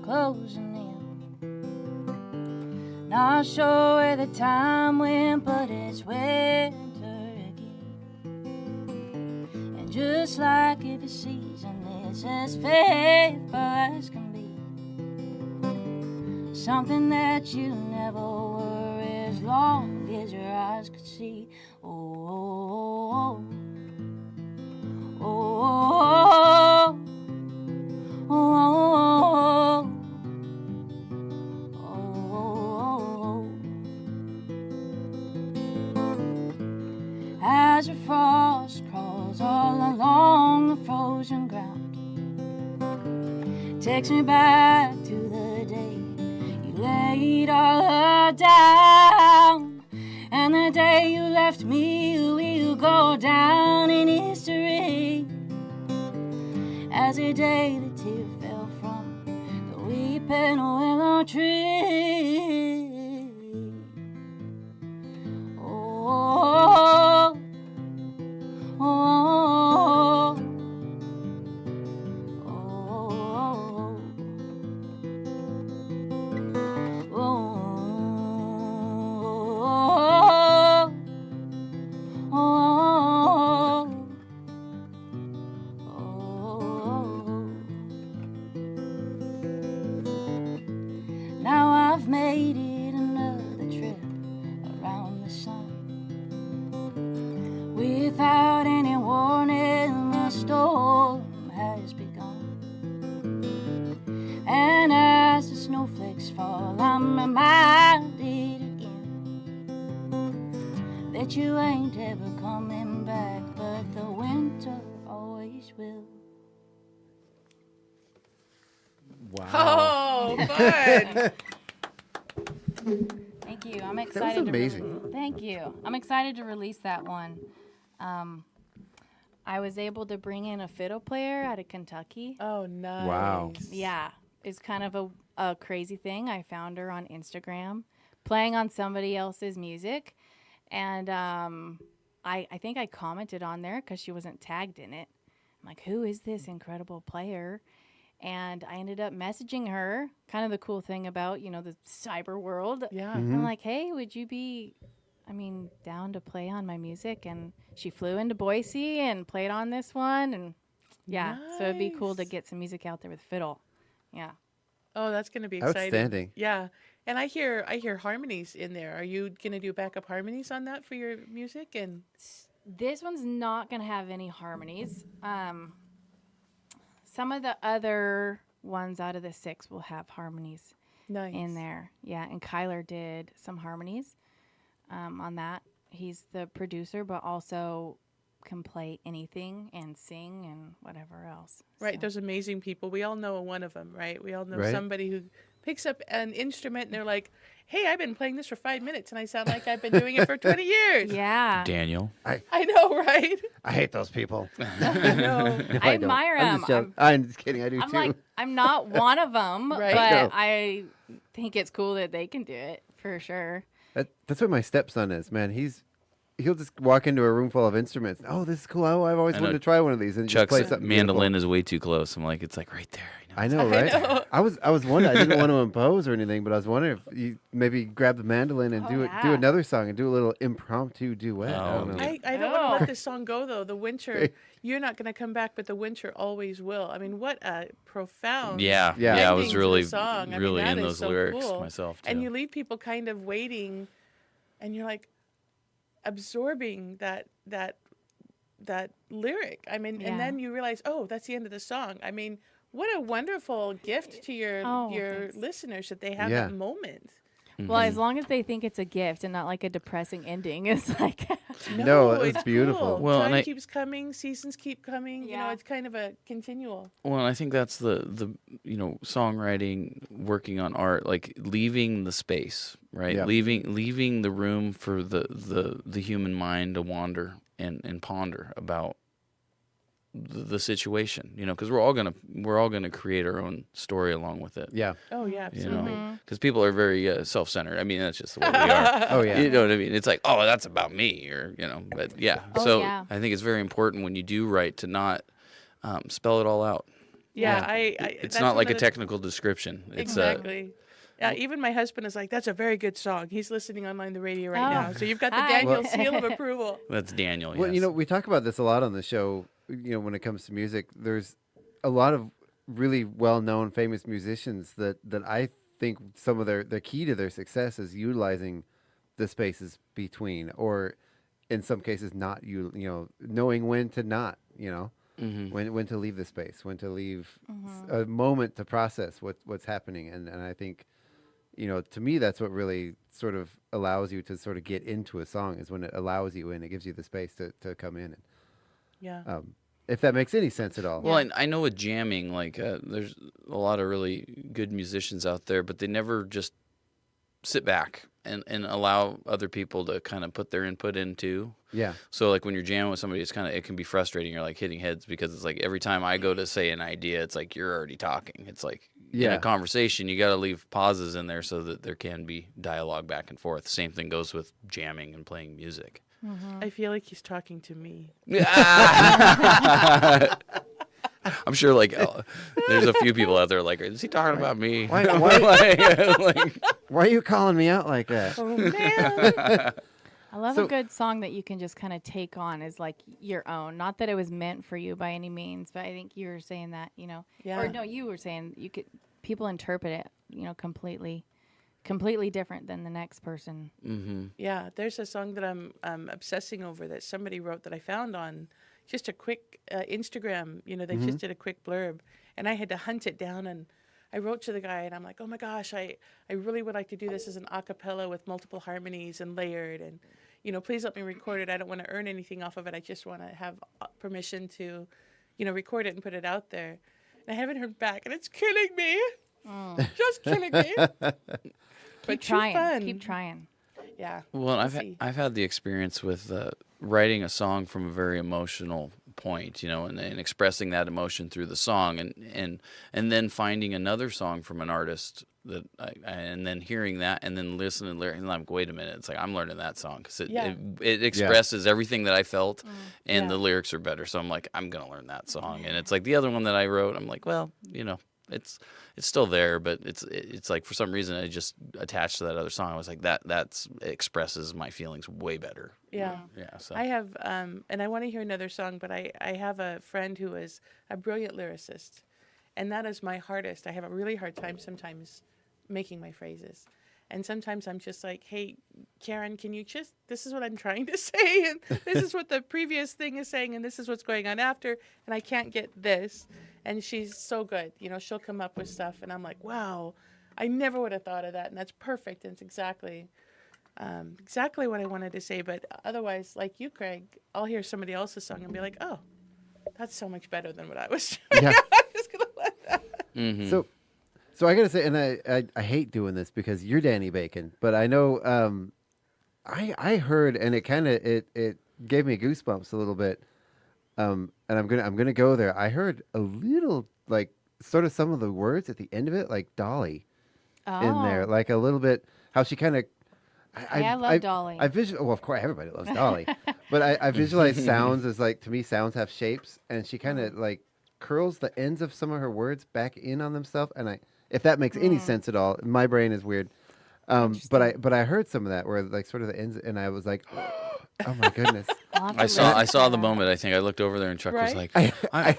S4: closing in. Not sure where the time went, but it's winter again. And just like every season, it's as faithful as can be. Something that you never were as long as your eyes could see. Oh, oh, oh, oh, oh, oh, oh. As the frost crawls all along the frozen ground, takes me back to the day you laid all down, and the day you left me will go down in history as a day the tear fell from the weeping willow tree. Oh, oh, oh, now I've made it another trip around the sun. Without any warning, the storm has begun. And as the snowflakes fall, I'm reminded again that you ain't ever coming back, but the winter always will.
S7: Wow. Oh, fun.
S21: Thank you. I'm
S5: was
S21: excited.
S5: amazing.
S21: Thank you. I'm excited to release that one. I was able to bring in a fiddle player out of Kentucky.
S7: Oh, nice.
S5: Wow.
S21: Yeah. It's kind of a crazy thing. I found her on Instagram playing on somebody else's music. And I think I commented on there because she wasn't tagged in it. I'm like, who is this incredible player? And I ended up messaging her, kind of the cool thing about, the cyber world.
S7: Yeah.
S21: I'm like, hey, would you be, down to play on my music? And she flew into Boise and played on this one. And yeah, so it'd be cool to get some music out there with fiddle. Yeah.
S7: Oh, that's going to be exciting.
S5: Outstanding.
S7: Yeah. And I hear harmonies in there. Are you going to do backup harmonies on that for your music? And
S21: this one's not going to have any harmonies. Some of the other ones out of the 6 will have harmonies in there. Yeah, and Kyler did some harmonies on that. He's the producer, but also can play anything and sing and whatever else.
S7: Right,
S21: So.
S7: those amazing people. We all know one of them, right? We all know
S5: Right.
S7: somebody who picks up an instrument and they're like, hey, I've been playing this for 5 minutes and I sound like I've been doing it for 20 years.
S21: Yeah.
S6: Daniel.
S7: I know, right?
S5: I hate those people.
S7: I know.
S5: No,
S21: I
S5: don't.
S21: admire
S5: I'm
S21: them.
S5: just joking. I'm just kidding. I do
S21: I'm
S5: too.
S21: like, I'm not one of them,
S7: Right.
S21: but
S5: No.
S21: I think it's cool that they can do it for sure.
S5: That's what my stepson is, man. He'll just walk into a room full of instruments. Oh, this is cool. I've always
S6: I
S5: wanted
S6: know
S5: to try one of these. And just
S6: Chuck's
S5: play something
S6: mandolin
S5: beautiful.
S6: is way too close. I'm like, it's like right there.
S5: I know, right?
S7: know.
S5: I was wondering. I didn't want to impose or anything, but I was wondering if you maybe grab the mandolin and do
S21: yeah.
S5: another song and do a little impromptu duet. I
S6: Oh,
S5: don't know.
S7: I don't want to let this song go, though. The winter, you're not going to come back, but the winter always will. I mean, what a profound
S6: Yeah.
S5: Yeah.
S6: I
S7: ending
S6: was
S7: to the
S6: really,
S7: song. I
S6: really
S7: mean,
S6: in
S7: that is
S6: those
S7: so
S6: lyrics
S7: cool.
S6: myself too.
S7: And you leave people kind of waiting, and you're like absorbing that lyric. I mean,
S21: Yeah.
S7: and then you realize, oh, that's the end of the song. I mean, what a wonderful gift to your
S21: thanks.
S7: listeners that they have
S5: Yeah.
S7: that moment.
S21: Well, as long as they think it's a gift and not like a depressing ending, it's like
S5: No, it's beautiful.
S7: Cool.
S6: Well, and
S7: Time
S6: I-
S7: keeps coming, seasons keep coming. You know,
S21: Yeah.
S7: it's kind of a continual.
S6: Well, and I think that's the songwriting, working on art, like leaving the space, right?
S5: Yeah.
S6: Leaving the room for the human mind to wander and ponder about the situation, because we're all gonna create our own story along with it.
S5: Yeah.
S7: Oh yeah, absolutely.
S6: Because people are very self-centered. I mean, that's just the way we are.
S5: Oh yeah.
S6: You know what I mean? It's like, oh, that's about me, or but yeah.
S21: Oh,
S6: So
S21: yeah.
S6: I think it's very important when you do write to not spell it all out.
S7: Yeah,
S6: It's
S7: that's
S6: not
S7: one
S6: like
S7: of
S6: a
S7: the-
S6: technical description. It's
S7: Exactly. Yeah, even my husband is like, that's a very good song. He's listening online the radio right
S21: Oh.
S7: now. So you've got the
S21: Hi.
S7: Daniel
S21: Well-
S7: seal of approval.
S6: that's Daniel.
S5: Well,
S6: yes.
S5: we talk about this a lot on the show. When it comes to music, there's a lot of really well-known, famous musicians that I think some of the key to their success is utilizing the spaces between, or in some cases, not knowing when to not, when to leave the space, when to leave a moment to process what's happening, and I think, to me, that's what really sort of allows you to sort of get into a song, is when it allows you and it gives you the space to come in.
S7: Yeah.
S5: If that makes any sense at all.
S6: Well, I know with jamming, like there's a lot of really good musicians out there, but they never just sit back and allow other people to kind of put their input into.
S5: Yeah.
S6: So like when you're jamming with somebody, it can be frustrating. You're like hitting heads because it's like every time I go to say an idea, it's like you're already talking. It's like in
S5: Yeah.
S6: a conversation, you got to leave pauses in there so that there can be dialogue back and forth. Same thing goes with jamming and playing music.
S7: I feel like he's talking to me.
S6: I'm sure, there's a few people out there like, is he talking about me?
S5: Why are you calling me out like that?
S7: Oh, man.
S21: I love
S5: So-
S21: a good song that you can just kind of take on as like your own. Not that it was meant for you by any means, but I think you were saying that,
S7: Yeah.
S21: or no, you were saying people interpret it, completely different than the next person.
S6: Mm-hmm.
S7: Yeah, there's a song that I'm obsessing over that somebody wrote that I found on just a quick Instagram. They just did a quick blurb, and I had to hunt it down. And I wrote to the guy, and I'm like, oh my gosh, I really would like to do this as an a cappella with multiple harmonies and layered. And please let me record it. I don't want to earn anything off of it. I just want to have permission to, record it and put it out there. And I haven't heard back, and it's killing me. Just killing me.
S21: Keep trying. Keep trying.
S7: Yeah.
S6: Well, I've had the experience with writing a song from a very emotional point, and expressing that emotion through the song, and then finding another song from an artist and then hearing that, and then listening to lyrics, and I'm like, wait a minute, it's like I'm learning that song because it expresses everything that I felt, and the lyrics are better. So I'm like, I'm gonna learn that song, and it's like the other one that I wrote. I'm like, well, it's still there, but it's like for some reason I just attached to that other song. I was like, that expresses my feelings way better.
S7: Yeah.
S6: Yeah. So
S7: I have, and I want to hear another song, but I have a friend who is a brilliant lyricist, and that is my hardest. I have a really hard time sometimes making my phrases. And sometimes I'm just like, hey, Karen, this is what I'm trying to say, and this is what the previous thing is saying, and this is what's going on after, and I can't get this. And she's so good. She'll come up with stuff, and I'm like, wow, I never would have thought of that, and that's perfect, and it's exactly what I wanted to say. But otherwise, like you, Craig, I'll hear somebody else's song and be like, oh, that's so much better than what I was doing.
S5: Yeah.
S7: I'm just going to let that.
S6: Mm-hmm.
S5: So I got to say, and I hate doing this because you're Danny Bacon, but I know I heard, and it kind of it gave me goosebumps a little bit. And I'm gonna go there. I heard a little, like, sort of some of the words at the end of it, like Dolly, in there, like a little bit how she kind of.
S21: I love Dolly.
S5: Well, of course, everybody loves Dolly, but I visualize sounds as, like, to me, sounds have shapes, and she kind of like curls the ends of some of her words back in on themselves, and if that makes any sense at all, my brain is weird. But I heard some of that where, like, sort of the ends, and I was like. Oh my goodness!
S6: I saw the moment. I think I looked over there and Chuck was like,
S5: I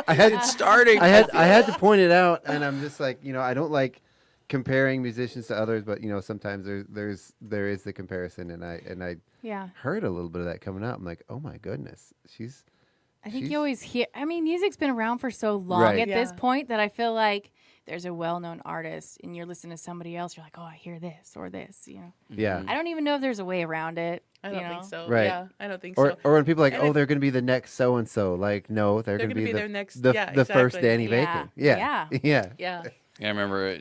S5: had
S6: "It's starting."
S5: I had to point it out, and I'm just like, I don't like comparing musicians to others, but sometimes there is the comparison, and I heard a little bit of that coming out. I'm like, oh my goodness,
S21: I think you always hear. I mean, music's been around for so long at this point that I feel like there's a well-known artist and you're listening to somebody else, you're like, oh, I hear this or this,
S5: Yeah.
S21: I don't even know if there's a way around it.
S7: I don't think so.
S5: Right.
S7: Yeah, I don't think
S5: so. Or when people are like,
S7: and
S5: they're going to be the next so-and-so. Like, no, they're going to be
S7: their next,
S5: the first Danny Bacon. Yeah.
S7: Yeah.
S6: I remember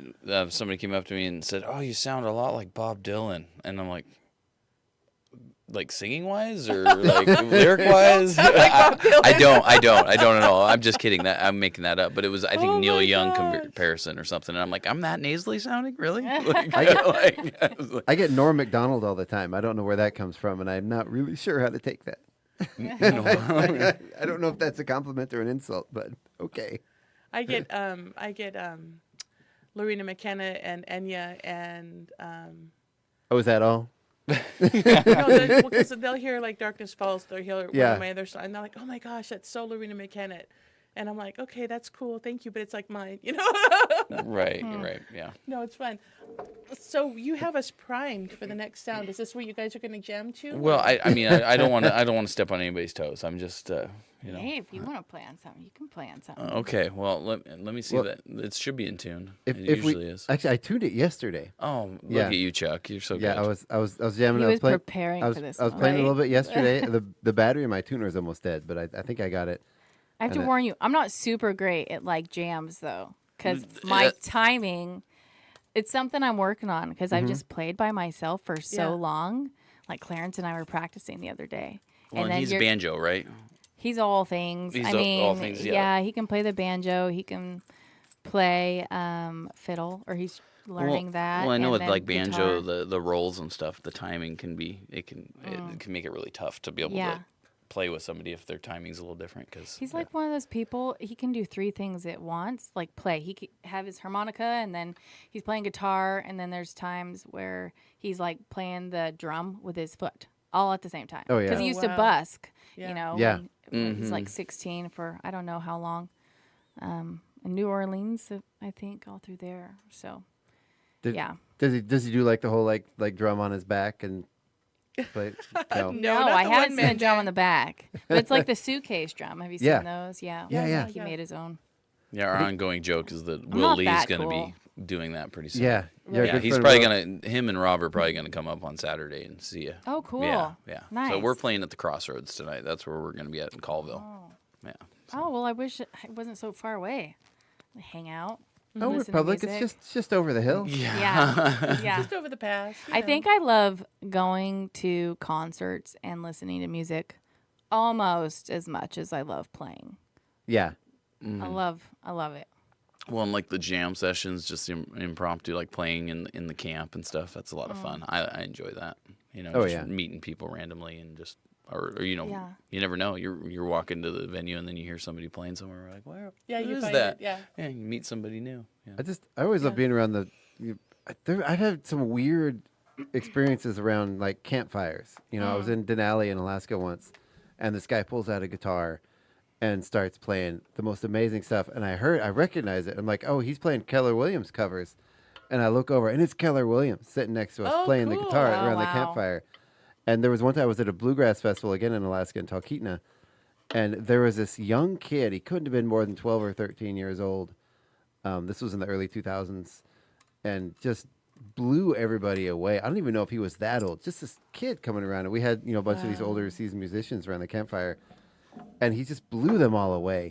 S6: somebody came up to me and said, oh, you sound a lot like Bob Dylan. And I'm like singing wise or like lyric wise? I don't at all. I'm just kidding. I'm making that up. But it was, I think, Neil Young comparison or something. And I'm like, I'm that nasally sounding, really?
S5: I get Norm Macdonald all the time. I don't know where that comes from, and I'm not really sure how to take that. I don't know if that's a compliment or an insult, but okay.
S7: I get Lorena McKenna and Enya and.
S5: Oh, is that all?
S7: No, because they'll hear like Darkness Falls, they'll hear one of my other songs, and they're like, oh my gosh, that's so Lorena McKenna. And I'm like, okay, that's cool, thank you, but it's like mine,
S6: Right, yeah.
S7: No, it's fun. So you have us primed for the next sound. Is this what you guys are going to jam to?
S6: Well, I mean, I don't want to step on anybody's toes. I'm just,
S21: Hey, if you want to play on something, you can play on something.
S6: Okay, well, let me see that. It should be in tune. It usually is.
S5: Actually, I tuned it yesterday.
S6: Oh, look at you, Chuck. You're so good.
S5: Yeah, I was jamming.
S21: He was preparing for this.
S5: I was playing a little bit yesterday. The battery in my tuner is almost dead, but I think I got it.
S21: I have to warn you, I'm not super great at like jams though, because my timing. It's something I'm working on because I've just played by myself for so long. Like Clarence and I were practicing the other day.
S6: Well,
S21: and then
S6: he's banjo, right?
S21: He's all things.
S6: He's
S21: all
S6: things,
S21: yeah, he can play the banjo. He can play fiddle, or he's learning that.
S6: Well, I know with like
S21: guitar.
S6: banjo, the rolls and stuff, the timing can be it can make it really tough to be able to play with somebody if their timing's a little different. Because
S21: he's like one of those people. He can do 3 things at once, like play. He can have his harmonica, and then he's playing guitar, and then there's times where he's like playing the drum with his foot all at the same time.
S5: Oh yeah,
S21: because he used to busk.
S5: Yeah.
S21: When he's like 16 for I don't know how long. In New Orleans, I think, all through there. So,
S5: Does he do like the whole like drum on his back and play?
S21: No, I haven't seen a drum on the back. But it's like the suitcase drum. Have you seen those? Yeah. He made his own.
S6: Yeah, our ongoing joke is that Will Lee's going to be doing that pretty soon.
S5: Yeah. Yeah,
S6: he's probably him and Rob are probably gonna come up on Saturday and see you.
S21: Oh, cool.
S6: Yeah.
S21: Nice.
S6: So we're playing at the Crossroads tonight. That's where we're gonna be at in Colville. Yeah.
S21: Oh, well, I wish it wasn't so far away. Hang out.
S5: Oh,
S21: listen to
S5: Republic,
S21: music.
S5: it's just over the hill.
S21: Yeah. Yeah.
S7: Just over the pass.
S21: I think I love going to concerts and listening to music almost as much as I love playing.
S5: Yeah.
S21: I love it.
S6: Well, and like the jam sessions, just impromptu, like playing in the camp and stuff. That's a lot of fun. I enjoy that. Just meeting people randomly and just, or you never know. You're walking to the venue and then you hear somebody playing somewhere. Like, where?
S7: Yeah,
S6: who
S7: you
S6: is
S7: find
S6: that?
S7: it. Yeah.
S6: Yeah, you meet somebody new. Yeah.
S5: I always love being around I've had some weird experiences around like campfires. I was in Denali in Alaska once, and this guy pulls out a guitar and starts playing the most amazing stuff. And I recognize it. I'm like, oh, he's playing Keller Williams covers. And I look over, and it's Keller Williams sitting next to us playing the guitar around the campfire. And there was one time I was at a bluegrass festival again in Alaska in Talkeetna, and there was this young kid. He couldn't have been more than 12 or 13 years old. This was in the early 2000s, and just blew everybody away. I don't even know if he was that old. Just this kid coming around, and we had a bunch of these older seasoned musicians around the campfire, and he just blew them all away.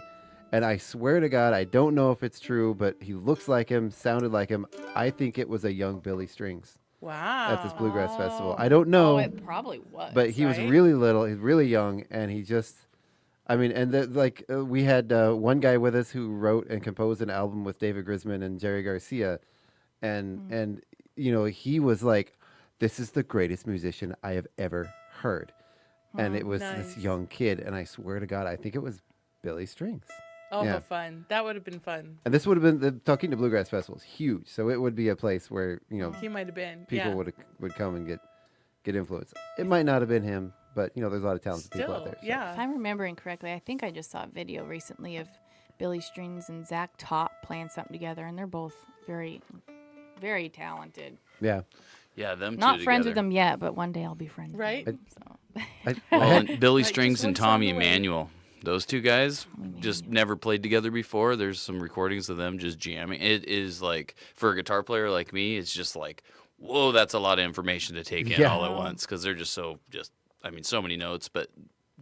S5: And I swear to God, I don't know if it's true, but he looks like him, sounded like him. I think it was a young Billy Strings.
S7: Wow.
S5: At this bluegrass festival. I don't know.
S21: Oh, it probably was.
S5: But he was really little. He's really young, and he just, we had one guy with us who wrote and composed an album with David Grisman and Jerry Garcia, and he was like, "This is the greatest musician I have ever heard," and it was this young kid, and I swear to God, I think it was Billy Strings.
S7: Oh, how fun. That would have been fun.
S5: And this would have been, the Talkeetna Bluegrass Festival is huge, so it would be a place where,
S7: he might have been.
S5: People would come and get influenced. It might not have been him, but, there's a lot of talented people out there. So.
S21: If I'm remembering correctly, I think I just saw a video recently of Billy Strings and Zach Top playing something together, and they're both very, very talented.
S5: Yeah.
S6: Yeah, them two
S21: Not friends
S6: together.
S21: with them yet, but one day I'll be friends
S7: right?
S21: with them.
S6: And Billy Strings and Tommy Emmanuel. Those two guys just never played together before. There's some recordings of them just jamming. It is like, for a guitar player like me, it's just like, whoa, that's a lot of information to take in all at once, because they're just so many notes, but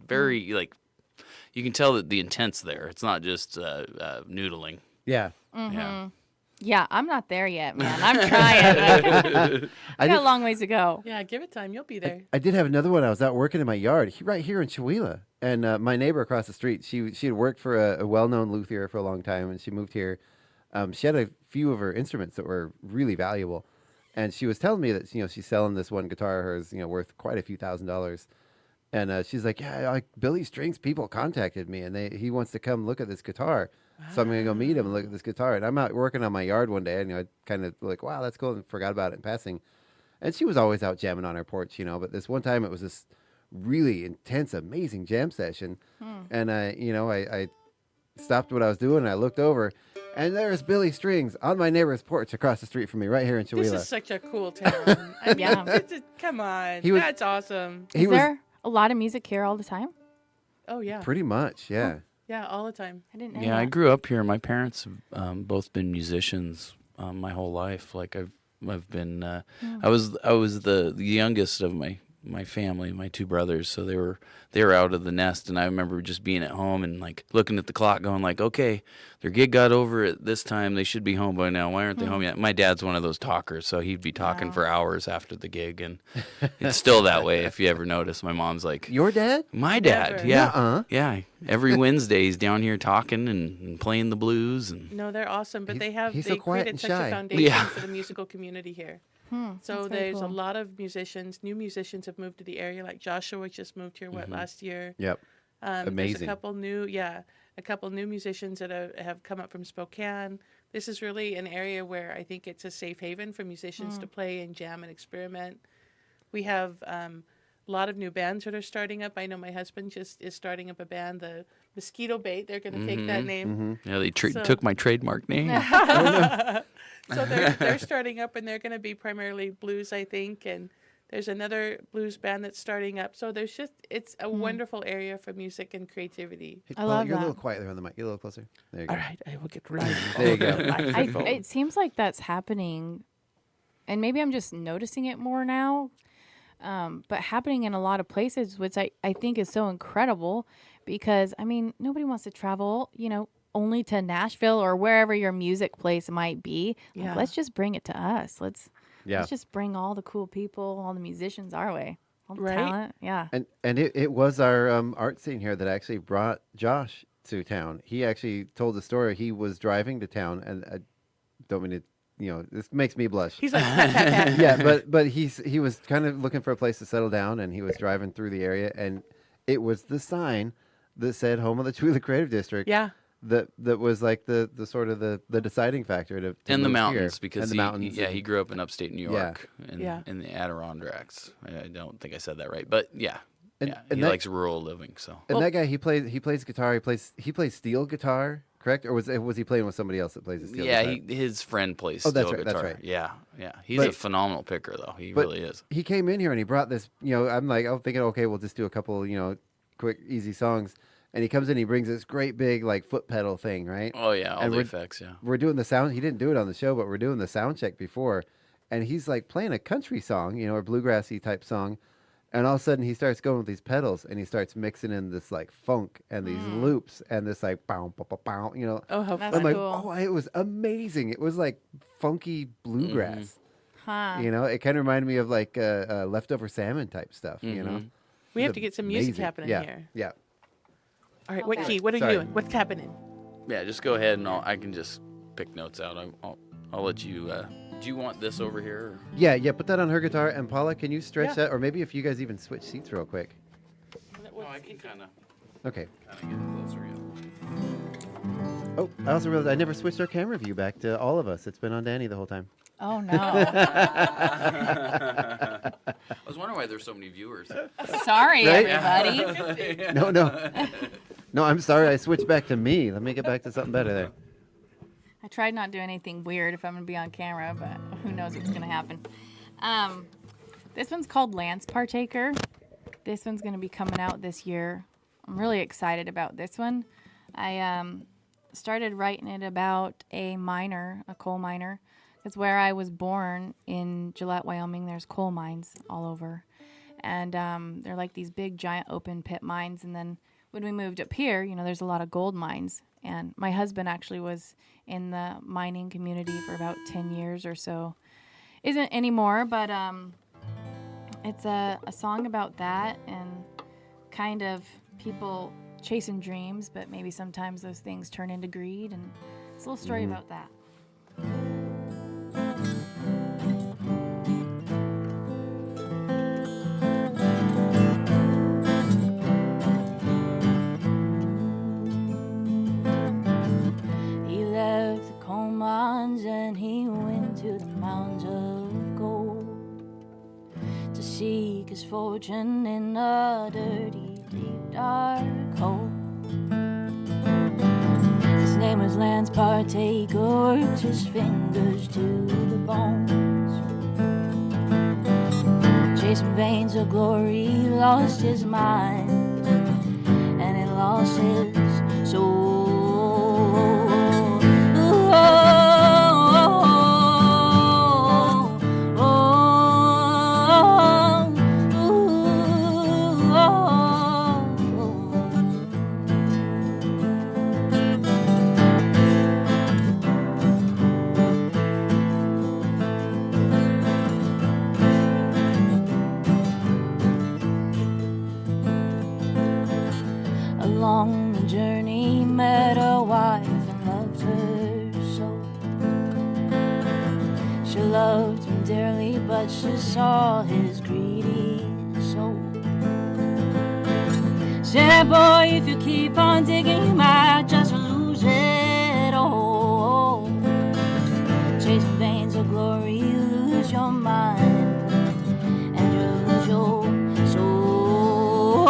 S6: very, you can tell that the intent's there. It's not just noodling.
S5: Yeah.
S21: Mm-hmm. Yeah, I'm not there yet, man. I'm trying. I got a long ways to go.
S7: Yeah, give it time. You'll be there.
S5: I did have another one. I was out working in my yard, right here in Chewelah. And my neighbor across the street, she had worked for a well-known luthier for a long time, and she moved here. She had a few of her instruments that were really valuable. And she was telling me that, she's selling this one guitar of hers, worth quite a few $1,000s. And she's like, yeah, Billy Strings people contacted me, and he wants to come look at this guitar. So I'm going to go meet him and look at this guitar. And I'm out working on my yard one day, and I kind of like, wow, that's cool, and forgot about it in passing. And she was always out jamming on her porch, but this one time it was this really intense, amazing jam session. And I stopped what I was doing, and I looked over, and there's Billy Strings on my neighbor's porch across the street from me, right here in Chewelah.
S7: This is such a cool town. I mean, come on. That's awesome.
S21: Is there a lot of music here all the time?
S7: Oh, yeah.
S5: Pretty much, yeah.
S7: Yeah, all the time.
S21: I didn't know
S6: that. I grew up here. My parents have both been musicians my whole life. Like I've been I was the youngest of my family, my two brothers, so they were out of the nest, and I remember just being at home and like looking at the clock going like, okay, their gig got over at this time, they should be home by now, why aren't they home yet? My dad's one of those talkers, so he'd be talking for hours after the gig, and it's still that way. If you ever notice, my mom's like,
S5: your dad?
S6: My dad.
S7: Never.
S6: Yeah. Yeah, every Wednesday he's down here talking and playing the blues. And
S7: no, they're awesome, but they
S5: so quiet
S7: created
S5: and
S7: such
S5: shy.
S7: a foundation for the musical community here. So there's a
S21: cool.
S7: lot of new musicians have moved to the area. Like Joshua just moved here last year.
S5: Yep.
S7: There's
S5: Amazing.
S7: a couple new musicians that have come up from Spokane. This is really an area where I think it's a safe haven for musicians to play and jam and experiment. We have a lot of new bands that are starting up. I know my husband just is starting up a band, the Mosquito Bait. They're going to take that name.
S6: Yeah, they took my trademark name.
S7: So they're starting up, and they're going to be primarily blues, I think, and there's another blues band that's starting up. So it's a wonderful area for music and creativity.
S21: I love
S5: You're
S21: that.
S5: a little quiet there on the mic. Get a little closer. There you go.
S7: All right, I will get right.
S5: There you go.
S21: It seems like that's happening and maybe I'm just noticing it more now, but happening in a lot of places, which I think is so incredible because, I mean, nobody wants to travel, only to Nashville or wherever your music place might be. Like,
S7: Yeah.
S21: let's just bring it to us. Let's
S5: Yeah.
S21: just bring all the cool people, all the musicians our way, all the
S7: Right?
S21: talent. Yeah.
S5: And it was our art scene here that actually brought Josh to town. He actually told the story. He was driving to town, and I don't mean to, this makes me blush.
S7: He's like, pat, pat, pat.
S5: Yeah, but he was kind of looking for a place to settle down, and he was driving through the area, and it was the sign that said "Home of the Chewila Creative District."
S7: Yeah.
S5: That was like the sort of the deciding factor to
S6: In the
S5: move
S6: mountains,
S5: here.
S6: because
S5: And the mountains.
S6: he grew up in upstate New
S5: Yeah.
S6: York, in the Adirondacks. I don't think I said that right, but yeah,
S5: And
S6: he
S5: that-
S6: likes rural living. So
S5: And that guy, he plays guitar. He plays steel guitar, correct? Or was he playing with somebody else that plays the steel
S6: yeah,
S5: guitar?
S6: his friend plays
S5: Oh,
S6: steel
S5: that's right,
S6: guitar.
S5: that's right.
S6: Yeah, he's
S5: But-
S6: a phenomenal picker though. He
S5: But
S6: really is.
S5: He came in here and he brought this. I'm thinking, okay, we'll just do a couple, quick, easy songs. And he comes in, he brings this great big like foot pedal thing, right?
S6: Oh yeah, all
S5: And
S6: the
S5: we're-
S6: effects. Yeah.
S5: We're doing the sound. He didn't do it on the show, but we're doing the sound check before, and he's like playing a country song, or bluegrassy type song, and all of a sudden he starts going with these pedals and he starts mixing in this like funk and these loops and this like bow bow bow bow,
S7: Oh, how
S21: That's
S5: I'm like,
S21: cool.
S5: oh, it was amazing. It was like funky bluegrass.
S21: Huh.
S5: It kind of reminded me of like leftover salmon type stuff.
S7: We
S5: It
S7: have
S5: was
S7: to get some music
S5: amazing.
S7: happening
S5: Yeah,
S7: here.
S5: yeah.
S7: All right, what key? What are
S5: Sorry.
S7: you doing? What's happening?
S6: Yeah, just go ahead and I can just pick notes out. I'll let you. Do you want this over here? Or?
S5: Yeah. Put that on her guitar. And Paula, can you stretch
S7: Yeah.
S5: that? Or maybe if you guys even switch seats real quick.
S6: Oh, I can kind of
S5: Okay.
S6: get closer. Yeah.
S5: Oh, I also realized I never switched our camera view back to all of us. It's been on Dani the whole time.
S21: Oh, no.
S6: I was wondering why there's so many viewers.
S21: Sorry,
S5: Right?
S21: everybody.
S5: No. No, I'm sorry. I switched back to me. Let me get back to something better there.
S21: I tried not doing anything weird if I'm going to be on camera, but who knows what's going to happen. This one's called Lance Partaker. This one's going to be coming out this year. I'm really excited about this one. I started writing it about a coal miner. It's where I was born in Gillette, Wyoming. There's coal mines all over. And they're like these big, giant open pit mines. And then when we moved up here, there's a lot of gold mines. And my husband actually was in the mining community for about 10 years or so. Isn't anymore, but it's a song about that and kind of people chasing dreams, but maybe sometimes those things turn into greed. And it's a little story about that.
S4: He left the coal mines and he went to the mounds of gold to seek his fortune in a dirty, deep, dark hole. His name was Lance Partaker, worked his fingers to the bones. Chasing veins of glory, he lost his mind and he lost his soul. Along the journey, he met a wife and loved her so. She loved him dearly, but she saw his greedy soul. Said, boy, if you keep on digging, you might just lose it all. Chasing veins of glory, you lose your mind and you lose your soul.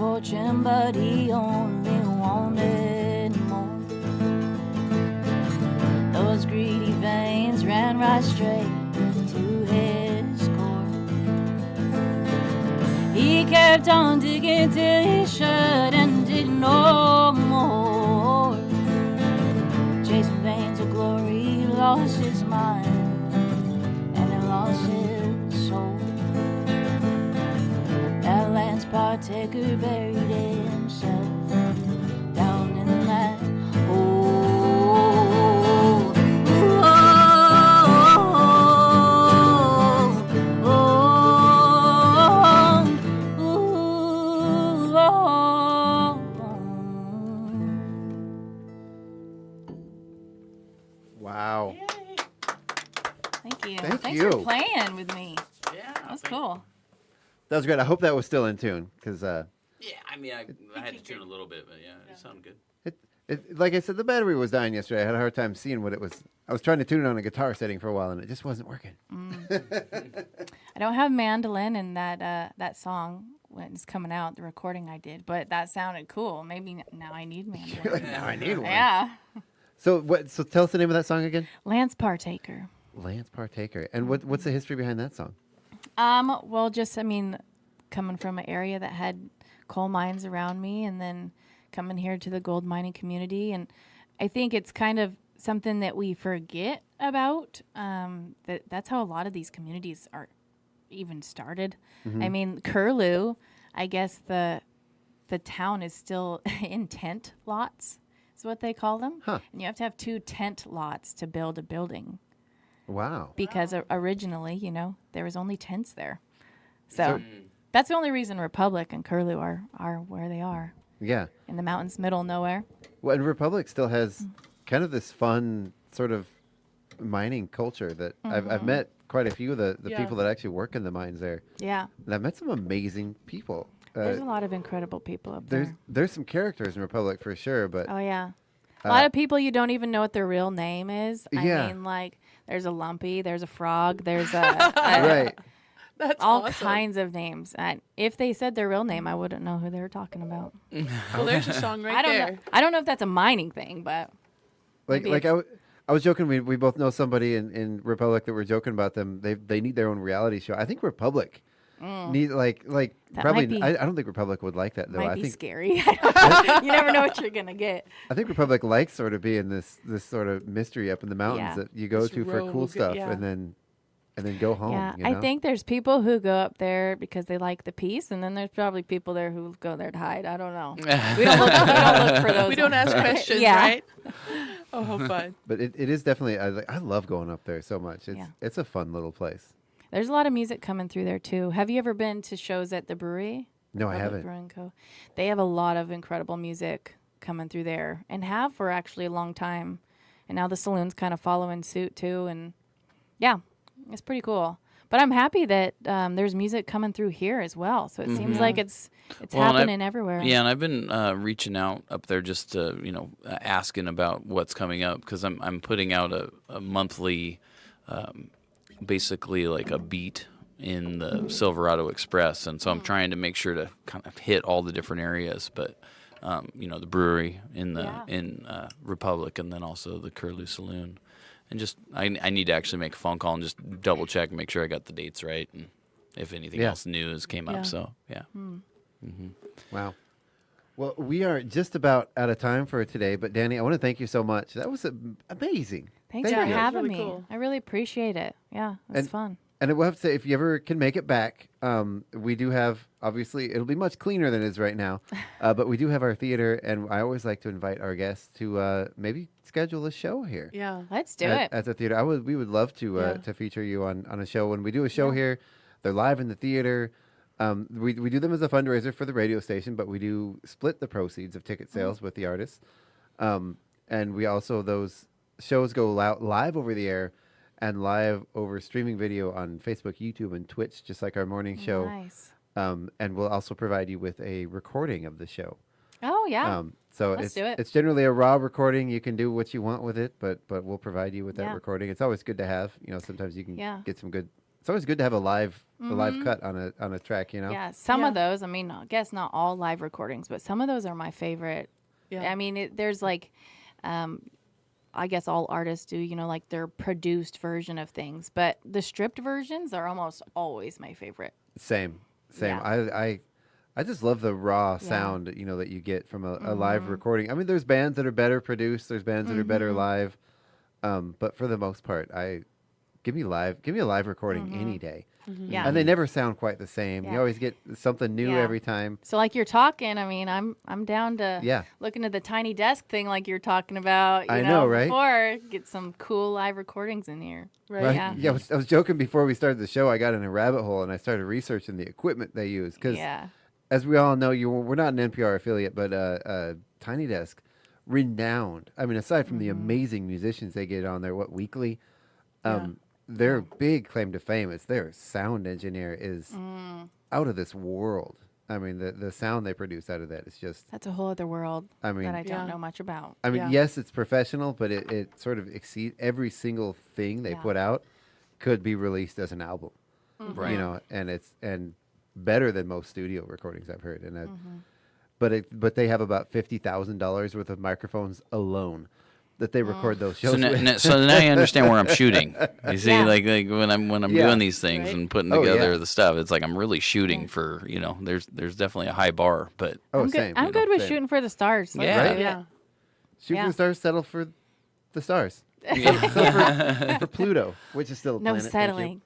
S4: fortune, but he only wanted more. Those greedy veins ran right straight to his core. He kept on digging till he should and did no more. Chasing veins of glory, he lost his mind and he lost his soul. That lance partaker buried himself down in that hole.
S5: Wow.
S21: Thank you.
S5: Thank
S21: Thanks
S5: you.
S21: for playing with me. Yeah, that was cool.
S5: That was great. I hope that was still in tune because
S6: Yeah, I mean, I had to tune a little bit, but yeah, it sounded good.
S5: like I said, the battery was dying yesterday. I had a hard time seeing what it was. I was trying to tune it on a guitar setting for a while, and it just wasn't working.
S21: I don't have mandolin in that song when it's coming out, the recording I did, but that sounded cool. Maybe now I need mandolin.
S5: Like, now I need one.
S21: Yeah.
S5: So tell us the name of that song again.
S21: Lance Partaker.
S5: Lance Partaker. And what's the history behind that song?
S21: Well, just, I mean, coming from an area that had coal mines around me and then coming here to the gold mining community. And I think it's kind of something that we forget about. That's how a lot of these communities are even started.
S8: Mhm.
S21: I mean, Curlew, I guess the town is still in tent lots, is what they call them.
S5: Huh.
S21: And you have to have 2 tent lots to build a building.
S5: Wow.
S21: Because originally, there was only tents there. So that's the only reason Republic and Curlew are where they are.
S5: Yeah.
S21: In the mountains, middle of nowhere.
S5: Well, and Republic still has kind of this fun sort of mining culture that I've met quite a few of the
S21: Yeah.
S5: people that actually work in the mines there.
S21: Yeah.
S5: And I've met some amazing people.
S21: There's a lot of incredible people up there.
S5: There's some characters in Republic for sure, but
S21: Oh, yeah. A lot of people you don't even know what their real name is.
S5: Yeah.
S21: I mean, like, there's a Lumpy, there's a Frog, there's a...
S5: Right.
S7: That's
S21: all
S7: awesome.
S21: kinds of names. And if they said their real name, I wouldn't know who they were talking about.
S7: Well, there's a song right
S21: I don't
S7: there.
S21: know. I don't know if that's a mining thing, but...
S5: Like
S21: maybe
S5: like
S21: it's-
S5: I was joking. We both know somebody in Republic that we're joking about them. They need their own reality show. I think Republic need like
S21: That
S5: probably.
S21: might be-
S5: I don't think Republic would like that though.
S21: might
S5: I
S21: be
S5: think
S21: scary. You never know what you're going to get.
S5: I think Republic likes sort of being this sort of mystery up in the mountains
S21: Yeah.
S5: that you go
S21: This
S5: to for cool
S21: rogue,
S5: stuff
S21: yeah.
S5: and then go home.
S21: Yeah,
S5: you
S21: I
S5: know?
S21: think there's people who go up there because they like the peace, and then there's probably people there who go there to hide. I don't know. We don't look for those.
S7: We don't ask questions,
S21: Yeah.
S7: right? Oh, how fun.
S5: But it is definitely. I love going up there so much.
S21: Yeah.
S5: It's a fun little place.
S21: There's a lot of music coming through there too. Have you ever been to shows at the brewery?
S5: No, I
S21: Republic
S5: haven't.
S21: Brewing Co. They have a lot of incredible music coming through there, and have for actually a long time. And now the saloon's kind of following suit too, and yeah, it's pretty cool. But I'm happy that there's music coming through here as well. So it seems like it's
S6: Well, and
S21: happening everywhere.
S6: Yeah, and I've been reaching out up there just to, asking about what's coming up because I'm putting out a monthly, basically like a beat in the Silverado Express, and so I'm trying to make sure to kind of hit all the different areas. But the brewery in Republic, and then also the Curlew Saloon. And just, I need to actually make a phone call and just double check and make sure I got the dates right and if anything else new came up. So, yeah.
S5: Wow. Well, we are just about out of time for today, but Dani, I want to thank you so much. That was amazing.
S21: Thanks
S5: Thank
S21: for
S5: you.
S21: having me. I really appreciate it. Yeah, it was fun.
S5: And we'll have to say, if you ever can make it back, we do have, obviously, it'll be much cleaner than it is right now, but we do have our theater, and I always like to invite our guests to maybe schedule a show here.
S21: Yeah, let's do it.
S5: At the theater. We would love to to feature you on a show. When we do a show here, they're live in the theater. We do them as a fundraiser for the radio station, but we do split the proceeds of ticket sales with the artists. And we also, those shows go live over the air and live over streaming video on Facebook, YouTube, and Twitch, just like our morning show.
S21: Nice.
S5: And we'll also provide you with a recording of the show.
S21: Oh, yeah.
S5: So
S21: Let's do it.
S5: it's generally a raw recording. You can do what you want with it, but we'll provide you with that
S21: Yeah.
S5: recording. It's always good to have. Sometimes you can
S21: Yeah.
S5: get some good. It's always good to have a live a live cut on a track, you know?
S21: Yeah, some of those, I mean, I guess not all live recordings, but some of those are my favorite.
S7: Yeah.
S21: I mean, there's like, I guess all artists do, you know, like their produced version of things, but the stripped versions are almost always my favorite.
S5: Same.
S21: Yeah.
S5: I just love the raw sound, you know, that you get from a live recording. I mean, there's bands that are better produced, there's bands that are better live, but for the most part, give me a live recording any day.
S21: Yeah.
S5: And they never sound quite the same.
S21: Yeah.
S5: You always get something new every time.
S21: So like you're talking, I mean, I'm down to looking at the tiny desk thing like you're talking about, you know,
S5: right?
S21: before, get some cool live recordings in here.
S7: Right.
S5: Yeah, I was joking before we started the show. I got in a rabbit hole and I started researching the equipment they use because, as we all know, we're not an NPR affiliate, but Tiny Desk, renowned. I mean, aside from the amazing musicians they get on there, weekly, their big claim to fame is their sound engineer is out of this world. I mean, the sound they produce out of that is just...
S21: That's a whole other world
S5: that
S21: I don't know much about.
S5: I mean, yes, it's professional, but it sort of exceeds every single thing they put out could be released as an album.
S6: Right.
S5: You know, and better than most studio recordings I've heard. And but they have about $50,000 worth of microphones alone that they record those shows with.
S6: So now you understand where I'm shooting. You see, like when I'm doing these things and putting together the stuff, it's like I'm really shooting for, you know, there's definitely a high bar, but
S21: I'm good with shooting for the stars.
S5: Shoot for the stars, settle for the stars. Settle for Pluto, which is still a planet.
S21: No settling.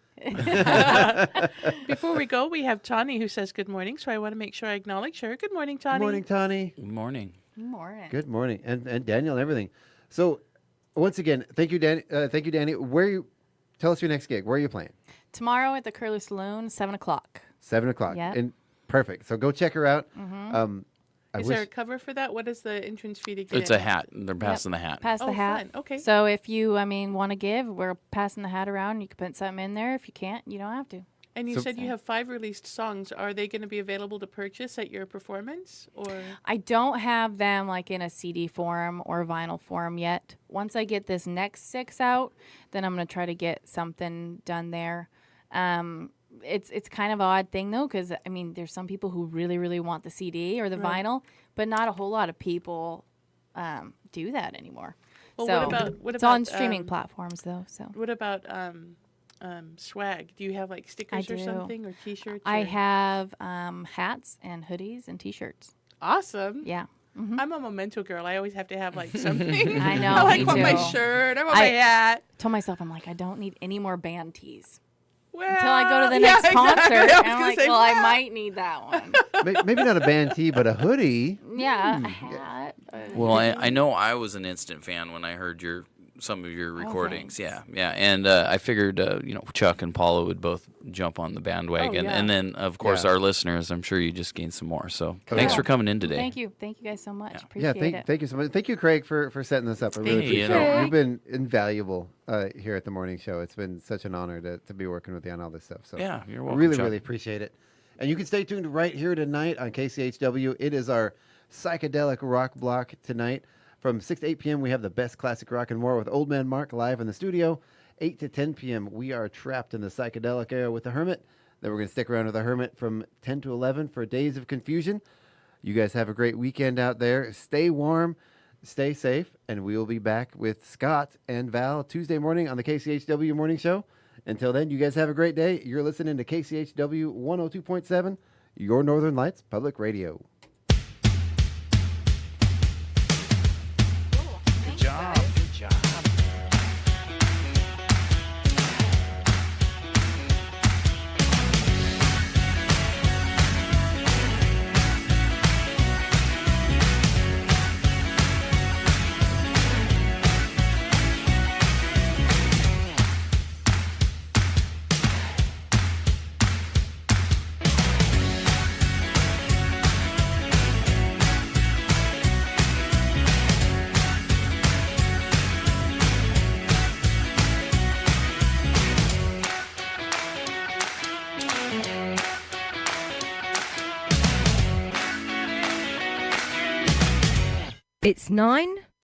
S7: Before we go, we have Tani who says good morning, so I want to make sure I acknowledge her. Good morning, Tani.
S5: Good morning, Tani.
S6: Good morning.
S21: Good morning.
S5: Good morning, and Daniel and everything. So, once again, thank you, Danny. Tell us your next gig. Where are you playing?
S21: Tomorrow at the Curlew Saloon, 7 o'clock.
S5: 7 o'clock.
S21: Yeah.
S5: And perfect. So go check her out.
S7: Is there a cover for that? What is the entrance fee to get
S6: It's a hat. They're passing the hat.
S21: Pass the hat.
S7: Fun. Okay.
S21: So if you, want to give, we're passing the hat around. You can put something in there. If you can't, you don't have to.
S7: And you said you have 5 released songs. Are they going to be available to purchase at your performance? Or
S21: I don't have them like in a CD form or vinyl form yet. Once I get this next 6 out, then I'm going to try to get something done there. It's kind of an odd thing though, because I mean, there's some people who really, really want the CD or the vinyl, but not a whole lot of people do that anymore.
S7: Well,
S21: so
S7: what
S21: it's
S7: about
S21: on streaming platforms though. So
S7: what about swag? Do you have like stickers or something or T-shirts?
S21: I have hats and hoodies and T-shirts.
S7: Awesome.
S21: Yeah.
S7: I'm a memento girl. I always have to have like something.
S21: I know.
S7: I
S21: me
S7: want
S21: too.
S7: my shirt. I want my hat.
S21: Told myself, I'm like, I don't need any more band tees.
S7: Well,
S21: until I go to the next concert.
S7: Exactly.
S21: I'm like, I might need that one.
S5: Maybe not a band tee, but a hoodie.
S21: Yeah, a hat.
S6: Well, I know I was an instant fan when I heard some of your recordings. Yeah. And I figured, Chuck and Paula would both jump on the bandwagon. And then, of course, our listeners, I'm sure you just gained some more. So thanks for coming in today.
S21: Thank you. Thank you guys so much. Appreciate it.
S5: Thank you so much. Thank you, Craig, for setting this up. I really appreciate it. You've been invaluable here at the morning show. It's been such an honor to be working with you on all this stuff. So
S6: yeah, you're welcome,
S5: really,
S6: Chuck.
S5: really appreciate it. And you can stay tuned right here tonight on KCHW. It is our psychedelic rock block tonight. From 6 to 8 p.m., we have the best classic rock and more with Old Man Mark live in the studio. 8 to 10 p.m., we are trapped in the psychedelic era with The Hermit. Then we're going to stick around with The Hermit from 10 to 11 for Days of Confusion. You guys have a great weekend out there. Stay warm, stay safe, and we will be back with Scott and Val Tuesday morning on the KCHW Morning Show. Until then, you guys have a great day. You're listening to KCHW 102.7, your Northern Lights Public Radio.
S6: Good job.
S8: It's 9